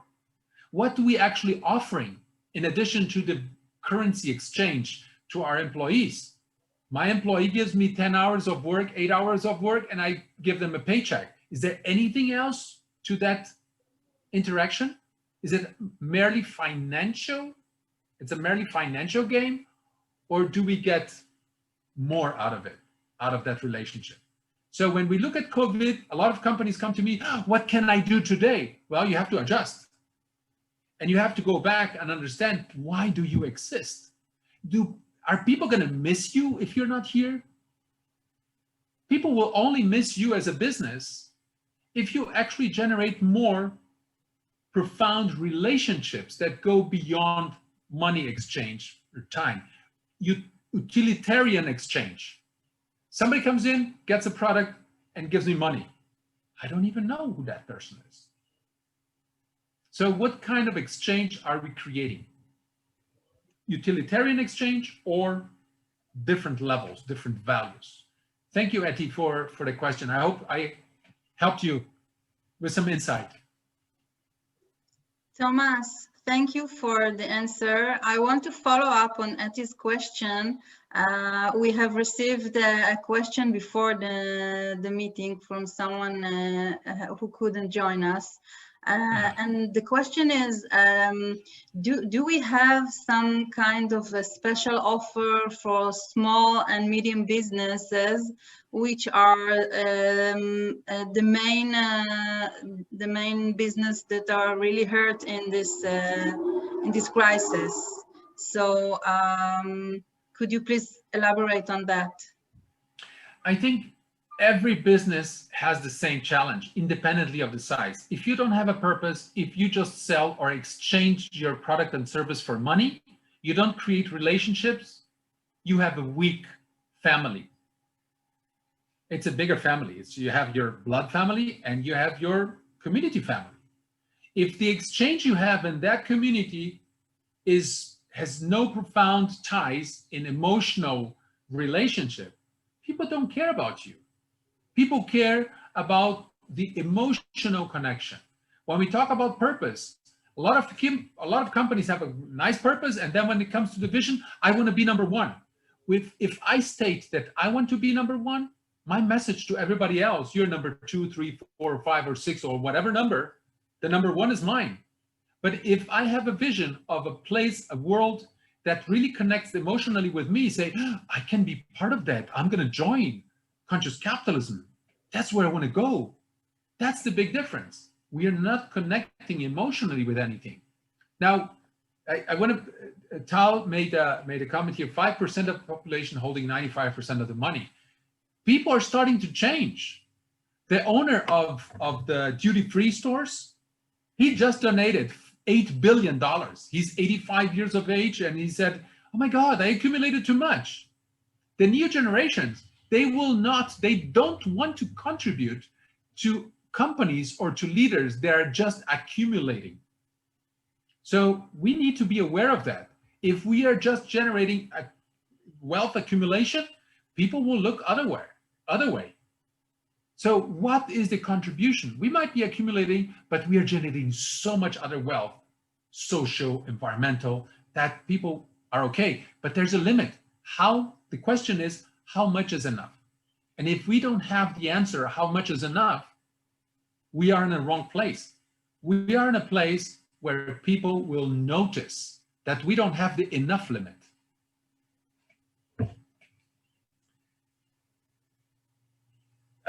What do we actually offering in addition to the currency exchange to our employees? My employee gives me 10 hours of work, 8 hours of work, and I give them a paycheck. Is there anything else to that interaction? Is it merely financial? It's a merely financial game, or do we get more out of it, out of that relationship? So when we look at COVID, a lot of companies come to me, what can I do today? Well, you have to adjust. And you have to go back and understand, why do you exist? Are people going to miss you if you're not here? People will only miss you as a business if you actually generate more profound relationships that go beyond money exchange or time. Utilitarian exchange. Somebody comes in, gets a product, and gives me money. I don't even know who that person is. So what kind of exchange are we creating? Utilitarian exchange or different levels, different values? Thank you, Etty, for the question. I hope I helped you with some insight. Toomas, thank you for the answer. I want to follow up on Etty's question. We have received a question before the meeting from someone who couldn't join us. And the question is, do we have some kind of a special offer for small and medium businesses, which are the main business that are really hurt in this crisis? So could you please elaborate on that? I think every business has the same challenge, independently of the size. If you don't have a purpose, if you just sell or exchange your product and service for money, you don't create relationships, you have a weak family. It's a bigger family. You have your blood family and you have your community family. If the exchange you have in that community has no profound ties in emotional relationship, people don't care about you. People care about the emotional connection. When we talk about purpose, a lot of companies have a nice purpose, and then when it comes to the vision, I want to be number one. If I state that I want to be number one, my message to everybody else, you're number 2, 3, 4, 5, or 6, or whatever number, the number one is mine. But if I have a vision of a place, a world that really connects emotionally with me, say, I can be part of that. I'm going to join conscious capitalism. That's where I want to go. That's the big difference. We are not connecting emotionally with anything. Now, I want to, Tal made a comment here, 5% of the population holding 95% of the money. People are starting to change. The owner of the duty-free stores, he just donated $8 billion. He's 85 years of age, and he said, oh my God, I accumulated too much. The new generations, they don't want to contribute to companies or to leaders. They're just accumulating. So we need to be aware of that. If we are just generating a wealth accumulation, people will look other way. So what is the contribution? We might be accumulating, but we are generating so much other wealth, social, environmental, that people are okay. But there's a limit. The question is, how much is enough? And if we don't have the answer, how much is enough, we are in the wrong place. We are in a place where people will notice that we don't have the enough limit.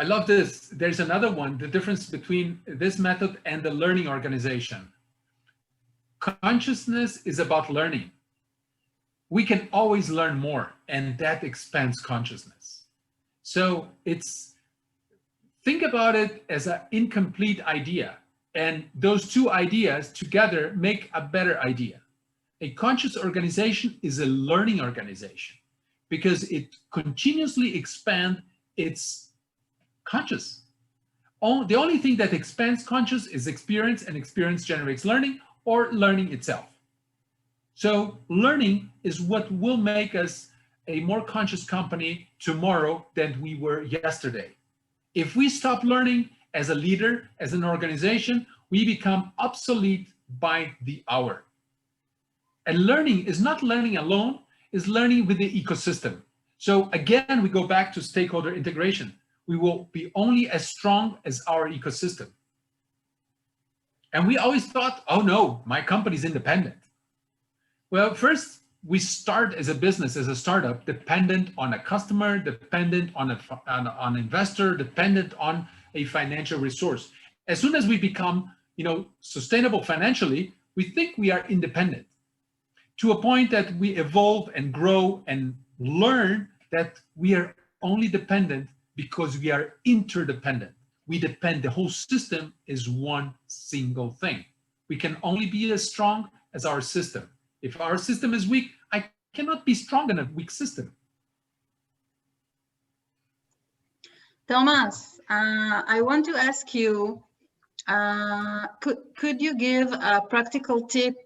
I love this. There's another one, the difference between this method and the learning organization. Consciousness is about learning. We can always learn more, and that expands consciousness. So think about it as an incomplete idea, and those two ideas together make a better idea. A conscious organization is a learning organization because it continuously expands its conscious. The only thing that expands conscious is experience, and experience generates learning or learning itself. So learning is what will make us a more conscious company tomorrow than we were yesterday. If we stop learning as a leader, as an organization, we become obsolete by the hour. And learning is not learning alone, is learning with the ecosystem. So again, we go back to stakeholder integration. We will be only as strong as our ecosystem. And we always thought, oh no, my company's independent. Well, first, we start as a business, as a startup, dependent on a customer, dependent on an investor, dependent on a financial resource. As soon as we become, sustainable financially, we think we are independent, to a point that we evolve and grow and learn that we are only dependent because we are interdependent. We depend, the whole system is one single thing. We can only be as strong as our system. If our system is weak, I cannot be strong in a weak system. Toomas, I want to ask you, could you give a practical tip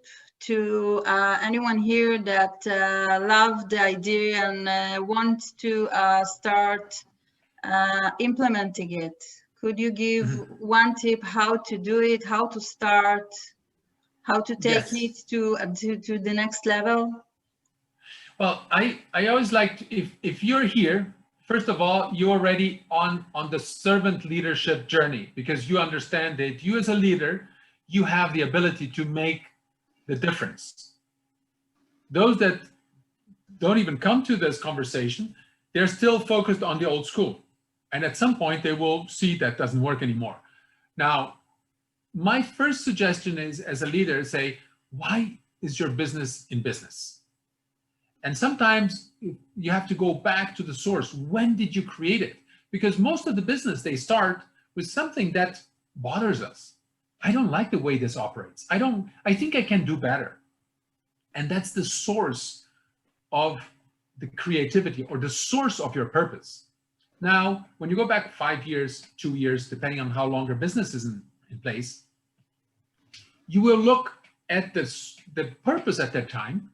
to anyone here that loved the idea and wants to start implementing it? Could you give one tip how to do it, how to start, how to take it to the next level? Well, I always like, if you're here, first of all, you're already on the servant leadership journey, because you understand that you as a leader, you have the ability to make the difference. Those that don't even come to this conversation, they're still focused on the old school. And at some point they will see that doesn't work anymore. Now, my first suggestion is, as a leader, say, why is your business in business? And sometimes you have to go back to the source. When did you create it? Because most of the business, they start with something that bothers us. I don't like the way this operates. I think I can do better. And that's the source of the creativity, or the source of your purpose. Now, when you go back 5 years, 2 years, depending on how long your business is in place, you will look at the purpose at that time.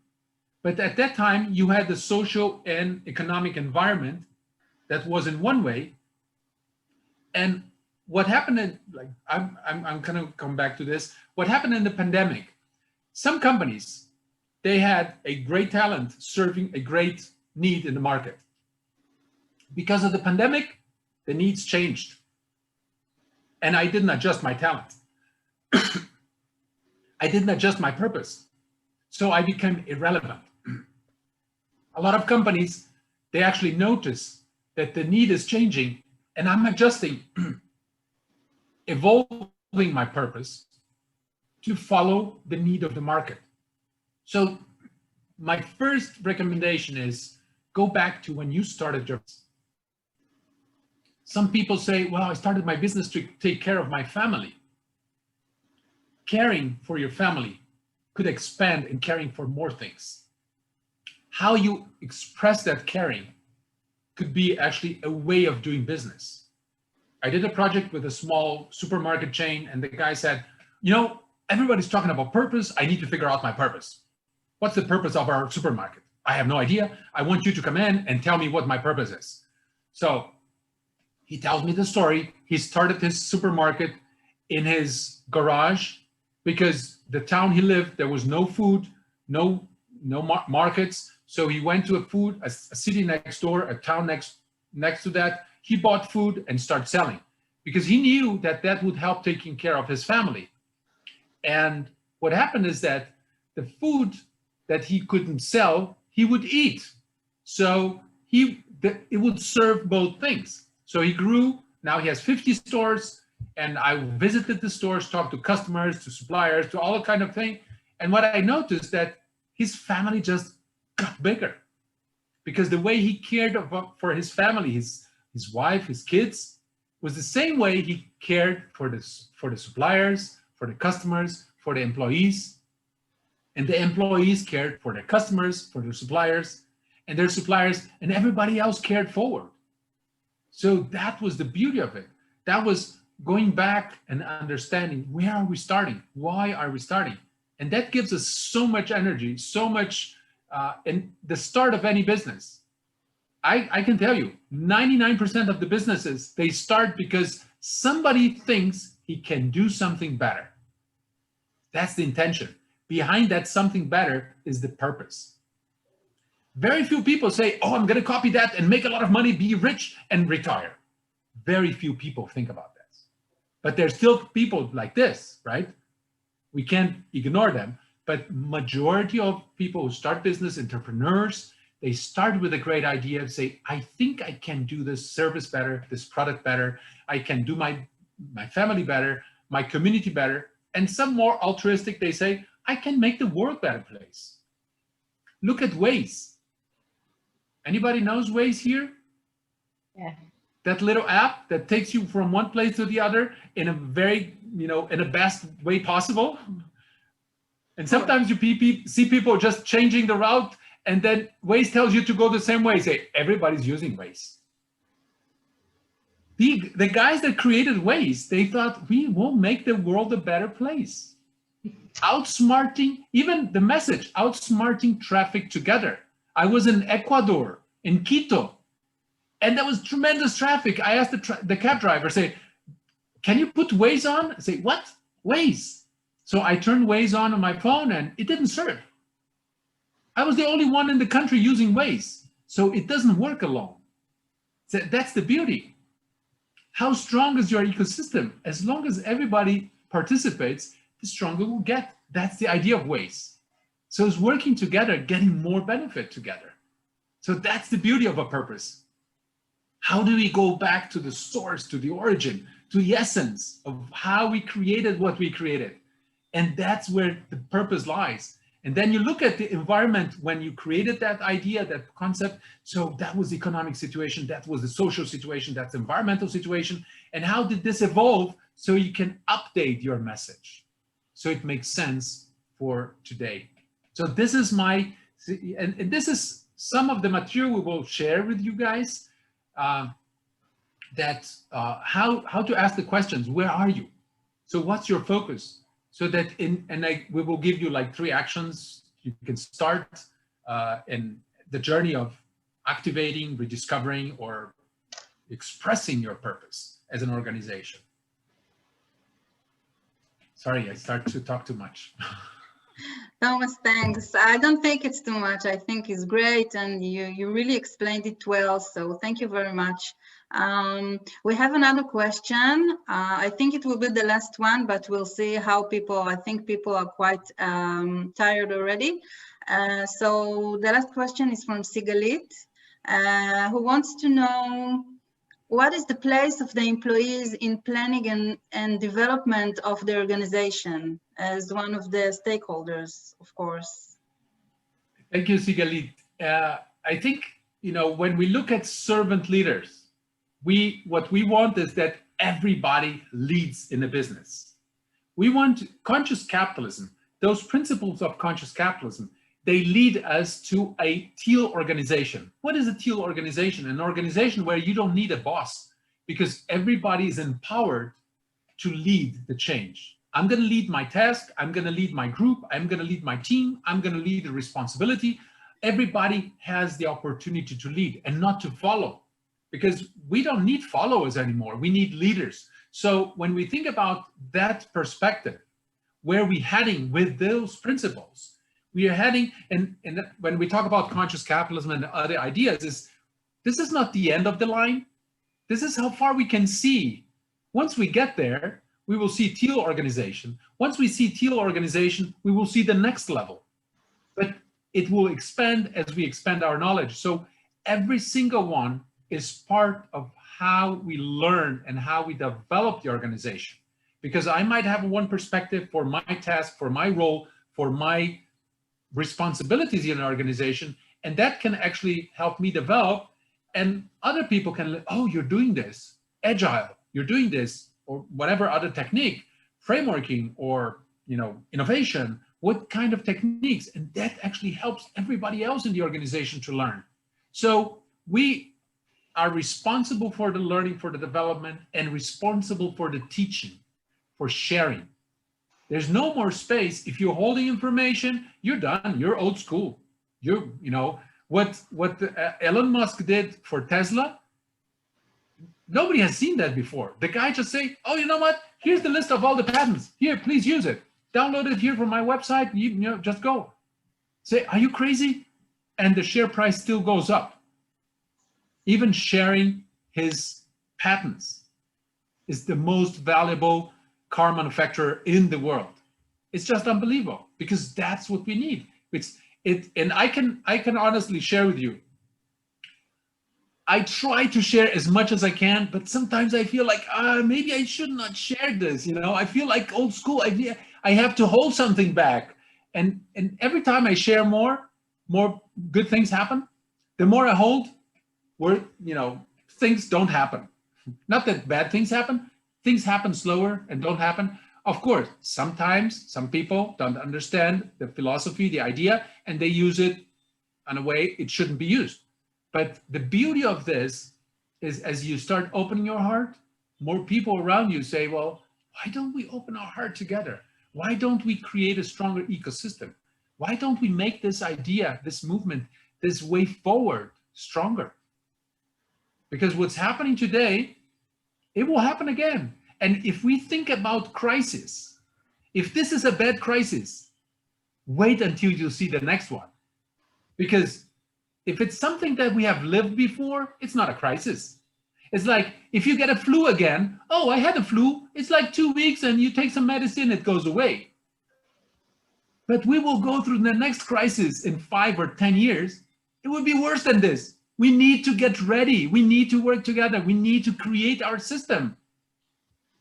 But at that time, you had the social and economic environment that was in one way. And what happened I'm going to come back to this. What happened in the pandemic? Some companies, they had a great talent serving a great need in the market. Because of the pandemic, the needs changed. And I didn't adjust my talent. I didn't adjust my purpose. So I became irrelevant. A lot of companies, they actually notice that the need is changing, and I'm adjusting, evolving my purpose to follow the need of the market. So my first recommendation is go back to when you started your business. Some people say, well, I started my business to take care of my family. Caring for your family could expand in caring for more things. How you express that caring could be actually a way of doing business. I did a project with a small supermarket chain, and the guy said, everybody's talking about purpose. I need to figure out my purpose. What's the purpose of our supermarket? I have no idea. I want you to come in and tell me what my purpose is. So he tells me the story. He started his supermarket in his garage because the town he lived, there was no food, no markets. So he went to a city next door, a town next to that. He bought food and started selling because he knew that would help taking care of his family. And what happened is that the food that he couldn't sell, he would eat. So it would serve both things. So he grew. Now he has 50 stores, and I visited the stores, talked to customers, to suppliers, to all that kind of thing. And what I noticed that his family just got bigger because the way he cared for his family, his wife, his kids, was the same way he cared for the suppliers, for the customers, for the employees. And the employees cared for their customers, for their suppliers, and their suppliers, and everybody else cared forward. So that was the beauty of it. That was going back and understanding, where are we starting? Why are we starting? And that gives us so much energy, so much in the start of any business. I can tell you, 99% of the businesses, they start because somebody thinks he can do something better. That's the intention. Behind that something better is the purpose. Very few people say, oh, I'm going to copy that and make a lot of money, be rich and retire. Very few people think about this. But there's still people like this, right? We can't ignore them. But majority of people who start business, entrepreneurs, they start with a great idea and say, I think I can do this service better, this product better. I can do my family better, my community better. And some more altruistic, they say, I can make the world a better place. Look at Waze. Anybody knows Waze here? Yeah. That little app that takes you from one place to the other in a very, in the best way possible. And sometimes you see people just changing the route, and then Waze tells you to go the same way. Say, everybody's using Waze. The guys that created Waze, they thought, we will make the world a better place. Outsmarting, even the message, outsmarting traffic together. I was in Ecuador, in Quito, and there was tremendous traffic. I asked the cab driver, say, can you put Waze on? I say, what? Waze. So I turned Waze on my phone and it didn't serve. I was the only one in the country using Waze. So it doesn't work alone. So that's the beauty. How strong is your ecosystem? As long as everybody participates, the stronger we'll get. That's the idea of Waze. So it's working together, getting more benefit together. So that's the beauty of a purpose. How do we go back to the source, to the origin, to the essence of how we created what we created? And that's where the purpose lies. And then you look at the environment when you created that idea, that concept. So that was the economic situation, that was the social situation, that's the environmental situation. And how did this evolve so you can update your message so it makes sense for today? So this is and this is some of the material we will share with you guys, how to ask the questions. Where are you? So what's your focus? So that we will give you like 3 actions. You can start in the journey of activating, rediscovering, or expressing your purpose as an organization. Sorry, I start to talk too much. Thomas, thanks. I don't think it's too much. I think it's great, and you really explained it well, so thank you very much. We have another question. I think it will be the last one, but we'll see how I think people are quite tired already. So the last question is from Sigalit, who wants to know, what is the place of the employees in planning and development of the organization as one of the stakeholders, of course? Thank you, Sigalit. I think, when we look at servant leaders, what we want is that everybody leads in a business. We want conscious capitalism. Those principles of conscious capitalism, they lead us to a teal organization. What is a teal organization? An organization where you don't need a boss because everybody is empowered to lead the change. I'm going to lead my task. I'm going to lead my group. I'm going to lead my team. I'm going to lead the responsibility. Everybody has the opportunity to lead and not to follow, because we don't need followers anymore. We need leaders. So when we think about that perspective, where we're heading with those principles, we are heading, and when we talk about conscious capitalism and other ideas, this is not the end of the line. This is how far we can see. Once we get there, we will see teal organization. Once we see teal organization, we will see the next level. But it will expand as we expand our knowledge. So every single one is part of how we learn and how we develop the organization. Because I might have one perspective for my task, for my role, for my responsibilities in an organization, and that can actually help me develop, and other people can, oh, you're doing this, agile, you're doing this, or whatever other technique, frameworking, or innovation, what kind of techniques, and that actually helps everybody else in the organization to learn. So we are responsible for the learning, for the development, and responsible for the teaching, for sharing. There's no more space. If you're holding information, you're done. You're old school. You know, what Elon Musk did for Tesla, nobody has seen that before. The guy just say, oh, you know what? Here's the list of all the patents. Here, please use it. Download it here from my website. You know, just go. Say, are you crazy? And the share price still goes up. Even sharing his patents is the most valuable car manufacturer in the world. It's just unbelievable because that's what we need. And I can honestly share with you. I try to share as much as I can, but sometimes I feel like maybe I should not share this. You know, I feel like old school. I have to hold something back. And every time I share more good things happen. The more I hold, things don't happen. Not that bad things happen. Things happen slower and don't happen. Of course, sometimes some people don't understand the philosophy, the idea, and they use it in a way it shouldn't be used. But the beauty of this is as you start opening your heart, more people around you say, well, why don't we open our heart together? Why don't we create a stronger ecosystem? Why don't we make this idea, this movement, this way forward stronger? Because what's happening today, it will happen again. And if we think about crisis, if this is a bad crisis, wait until you see the next one. Because if it's something that we have lived before, it's not a crisis. It's like, if you get a flu again, oh, I had a flu, it's like 2 weeks and you take some medicine, it goes away. But we will go through the next crisis in 5 or 10 years. It will be worse than this. We need to get ready. We need to work together. We need to create our system.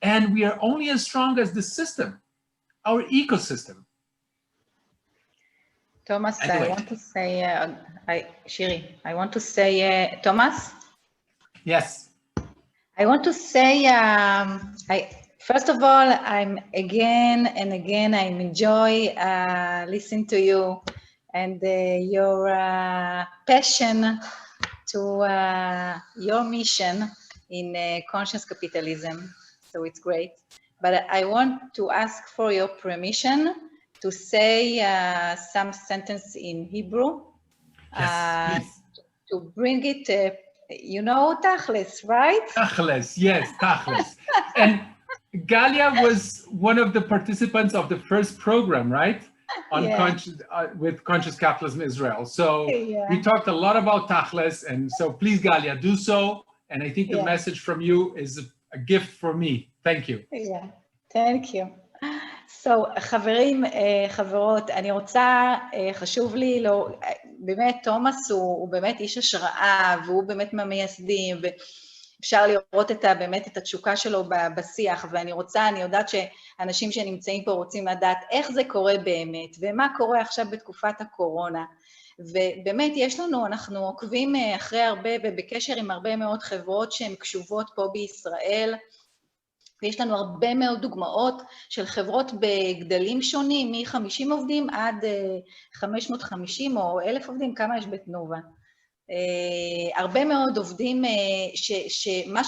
And we are only as strong as the system, our ecosystem. Thomas, Anyway. I want to say, Shiri, I want to say, Thomas? Yes. I want to say, first of all, I'm enjoy listening to you and your passion to your mission in conscious capitalism. So it's great. But I want to ask for your permission to say some sentence in Hebrew. Yes, please. To bring it, you know, Tachlis, right? Tachlis, yes, Tachlis. And Galia was one of the participants of the first program, right? On with Conscious Capitalism Israel. So we talked a lot about Tachlis, and so please, Galia, do so. And I think the message from you is a gift for me. Thank you. Yeah, thank you. So, חברים, חברות, אני רוצה, חשוב לי, באמת, תומאס הוא באמת איש השראה, והוא באמת מהמייסדים, ואפשר לראות באמת את התשוקה שלו בשיח, ואני יודעת שאנשים שנמצאים פה רוצים לדעת איך זה קורה באמת, ומה קורה עכשיו בתקופת הקורונה. ובאמת אנחנו עוקבים אחרי הרבה, ובקשר עם הרבה מאוד חברות שהן קשובות פה בישראל, ויש לנו הרבה מאוד דוגמאות של חברות בגדלים שונים, מ-50 עובדים עד 550 או 1,000 עובדים, כמה יש בתנובה. הרבה מאוד עובדים, מה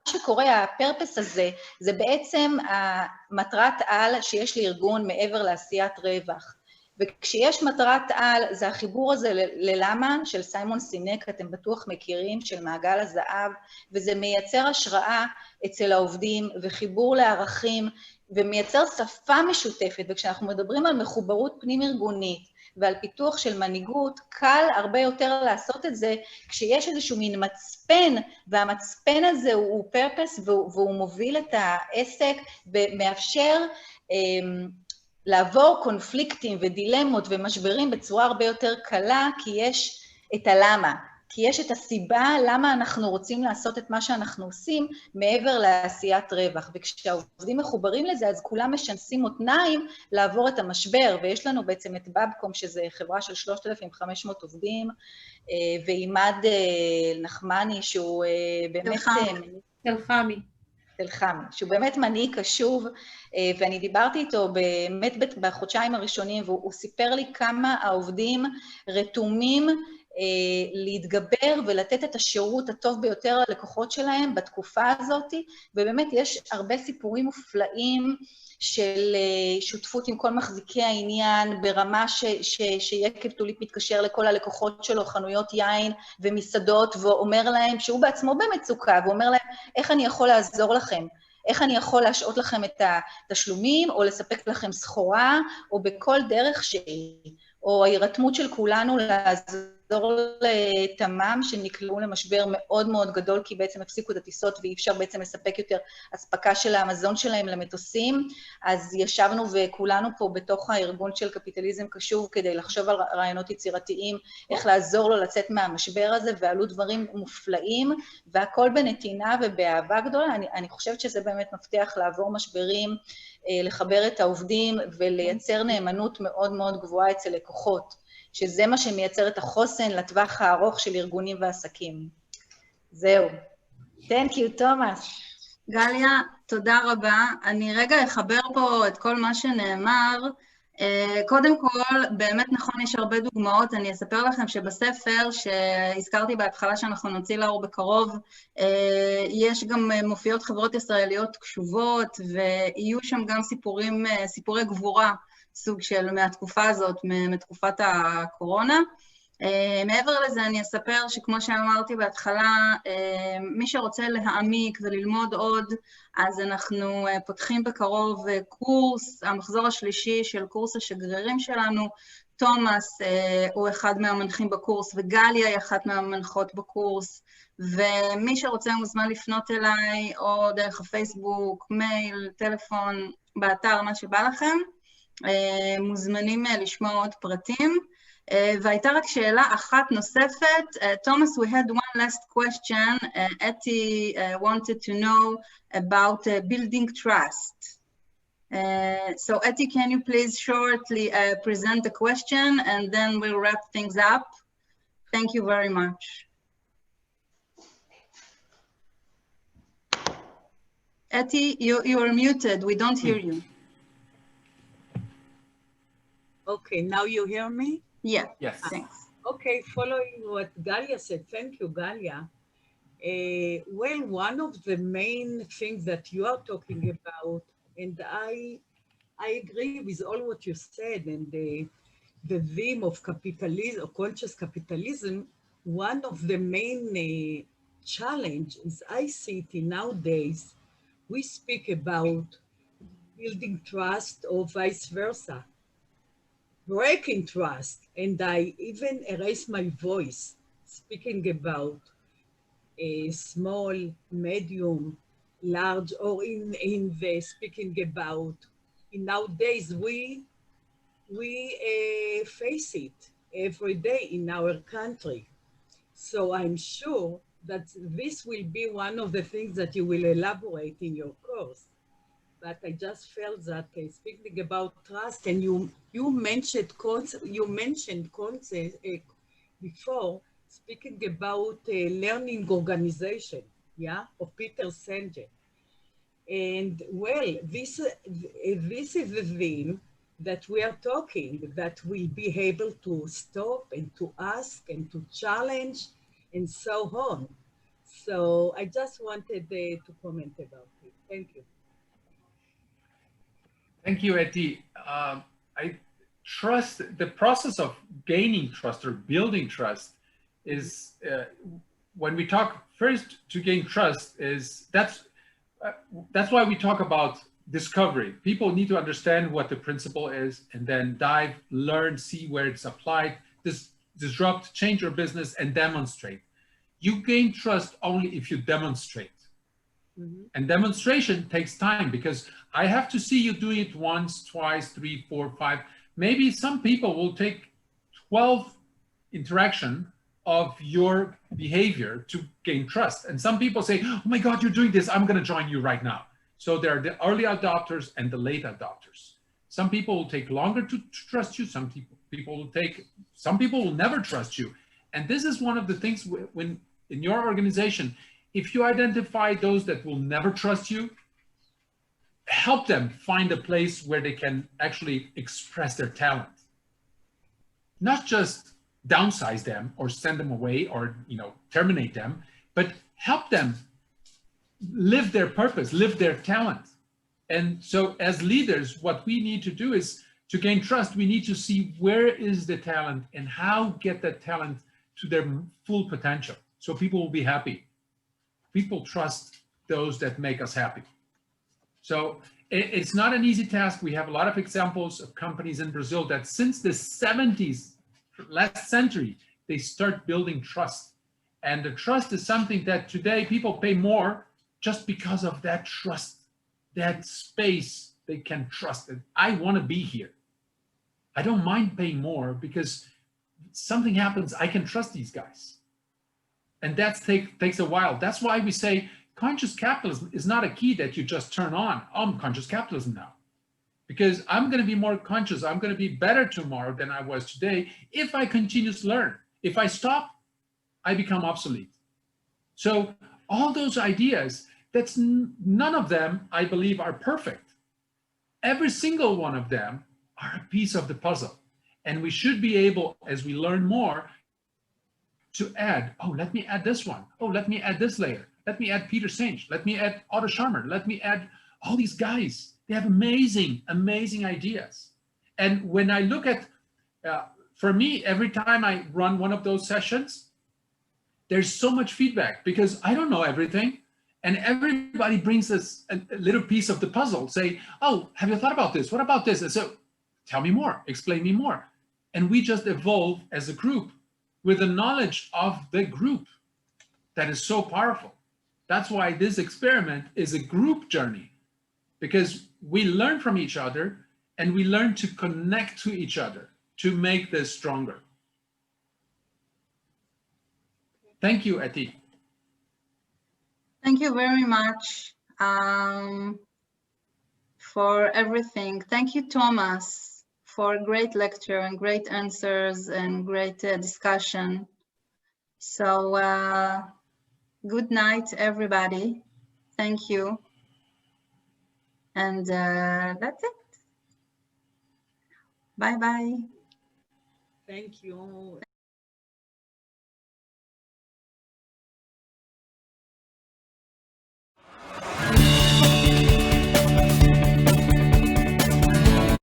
שקורה, הפרפס הזה, זה בעצם המטרת על שיש לארגון מעבר לעשיית רווח. וכשיש מטרת על, זה החיבור הזה ללמה של סיימון סינק, אתם בטוח מכירים, של מעגל הזהב, וזה מייצר השראה אצל העובדים, וחיבור לערכים, ומייצר שפה משותפת, וכשאנחנו מדברים על מחוברות פנים-ארגונית, ועל פיתוח של מנהיגות, קל הרבה יותר לעשות את זה, כשיש איזשהו מין מצפן, והמצפן הזה הוא פרפס, והוא מוביל את העסק, ומאפשר לעבור קונפליקטים ודילמות ומשברים בצורה הרבה יותר קלה, כי יש את הלמה, כי יש את הסיבה למה אנחנו רוצים לעשות את מה שאנחנו עושים מעבר לעשיית רווח. וכשהעובדים מחוברים לזה, אז כולם משנסים מותניים לעבור את המשבר, ויש לנו בעצם את בבקום, שזה חברה של 3,500 עובדים, ועימד נחמני, שהוא באמת... תלחמי, שהוא באמת מנהיג קשוב, ואני דיברתי איתו באמת בחודשיים הראשונים, והוא סיפר לי כמה העובדים רתומים להתגבר ולתת את השירות הטוב ביותר ללקוחות שלהם בתקופה הזאת, ובאמת יש הרבה סיפורים מופלאים של שותפות עם כל מחזיקי העניין, ברמה שיקב טוליפ מתקשר לכל הלקוחות שלו, חנויות יין ומסעדות, ואומר להם שהוא בעצמו במצוקה, ואומר להם, איך אני יכול לעזור לכם? איך אני יכול להשעות לכם את התשלומים, או לספק לכם סחורה, או בכל דרך שהיא, או ההירתמות של כולנו לעזור לתמם, שנקלעו למשבר מאוד מאוד גדול, כי בעצם הפסיקו את הטיסות, ואי אפשר בעצם לספק יותר אספקה של המזון שלהם למטוסים, אז ישבנו וכולנו פה בתוך הארגון של קפיטליזם קשוב, כדי לחשוב על רעיונות יצירתיים, איך לעזור לו לצאת מהמשבר הזה, ועלו דברים מופלאים, והכל בנתינה ובאהבה גדולה. אני חושבת שזה באמת מפתח לעבור משברים, לחבר את העובדים ולייצר נאמנות מאוד מאוד גבוהה אצל לקוחות, שזה מה שמייצר את החוסן לטווח הארוך של ארגונים ועסקים. זהו. Thank you, תומאס. גליה, תודה רבה. אני רגע אחבר פה את כל מה שנאמר. קודם כל, באמת נכון, יש הרבה דוגמאות. אני אספר לכם שבספר שהזכרתי בהתחלה שאנחנו נוציא לאור בקרוב, יש גם מופיעות חברות ישראליות קשובות, ויהיו שם גם סיפורי גבורה, סוג של מהתקופה הזאת, מתקופת הקורונה. מעבר לזה אני אספר שכמו שאמרתי בהתחלה, מי שרוצה להעמיק וללמוד עוד, אז אנחנו פותחים בקרוב קורס, המחזור השלישי של קורס השגרירים שלנו. תומאס הוא אחד מהמנחים בקורס, וגליה היא אחת מהמנחות בקורס, ומי שרוצה מוזמן לפנות אליי, או דרך הפייסבוק, מייל, טלפון, באתר, מה שבא לכם. מוזמנים לשמוע עוד פרטים. והייתה רק שאלה אחת נוספת. Thomas, we had one last question. Etty wanted to know about building trust. So Etty, can you please shortly present the question and then we'll wrap things up? Thank you very much. Etty, you are muted. We don't hear you. Okay, now you hear me? Yeah, Yes. thanks. Okay, following what Galia said, thank you, Galia. Well, one of the main things that you are talking about, and I agree with all what you said, and the theme of capitalism, or conscious capitalism, one of the main challenges I see it in nowadays, we speak about building trust or vice versa. Breaking trust, and I even erase my voice, speaking about a small, medium, large, or in the speaking about, in nowadays we face it every day in our country. So I'm sure that this will be one of the things that you will elaborate in your course. But I just felt that speaking about trust, and you mentioned concept before, speaking about learning organization, yeah, of Peter Senge. And well, this is the theme that we are talking, that we'll be able to stop and to ask and to challenge and so on. So I just wanted to comment about it. Thank you. Thank you, Etty. I trust, the process of gaining trust or building trust is, when we talk first to gain trust, that's why we talk about discovery. People need to understand what the principle is and then dive, learn, see where it's applied, disrupt, change your business, and demonstrate. You gain trust only if you demonstrate. Mm-hmm. And demonstration takes time, because I have to see you doing it once, twice, 3, 4, 5. Maybe some people will take 12 interaction of your behavior to gain trust. And some people say, oh my God, you're doing this, I'm going to join you right now. So there are the early adopters and the late adopters. Some people will take longer to trust you. Some people will never trust you. And this is one of the things when in your organization, if you identify those that will never trust you, help them find a place where they can actually express their talent. Not just downsize them or send them away or, you know, terminate them, but help them live their purpose, live their talent. And so as leaders, what we need to do is to gain trust, we need to see where is the talent and how get that talent to their full potential. So people will be happy. People trust those that make us happy. So it's not an easy task. We have a lot of examples of companies in Brazil that since the 70s, last century, they start building trust. And the trust is something that today people pay more just because of that trust, that space they can trust it. I want to be here. I don't mind paying more because something happens, I can trust these guys. And that takes a while. That's why we say conscious capitalism is not a key that you just turn on. I'm conscious capitalism now. Because I'm going to be more conscious. I'm going to be better tomorrow than I was today if I continue to learn. If I stop, I become obsolete. So all those ideas, none of them, I believe, are perfect. Every single one of them are a piece of the puzzle. And we should be able, as we learn more, to add, oh, let me add this one. Oh, let me add this layer. Let me add Peter Senge. Let me add Otto Scharmer. Let me add all these guys. They have amazing, amazing ideas. And when I look at, for me, every time I run one of those sessions, there's so much feedback because I don't know everything. And everybody brings us a little piece of the puzzle, say, oh, have you thought about this? What about this? And so tell me more, explain me more. And we just evolve as a group with the knowledge of the group that is so powerful. That's why this experiment is a group journey, because we learn from each other and we learn to connect to each other to make this stronger. Thank you, Eti. Thank you very much for everything. Thank you, Tomás, for a great lecture and great answers and great discussion. So good night, everybody. Thank you. And that's it. Bye-bye. Thank you.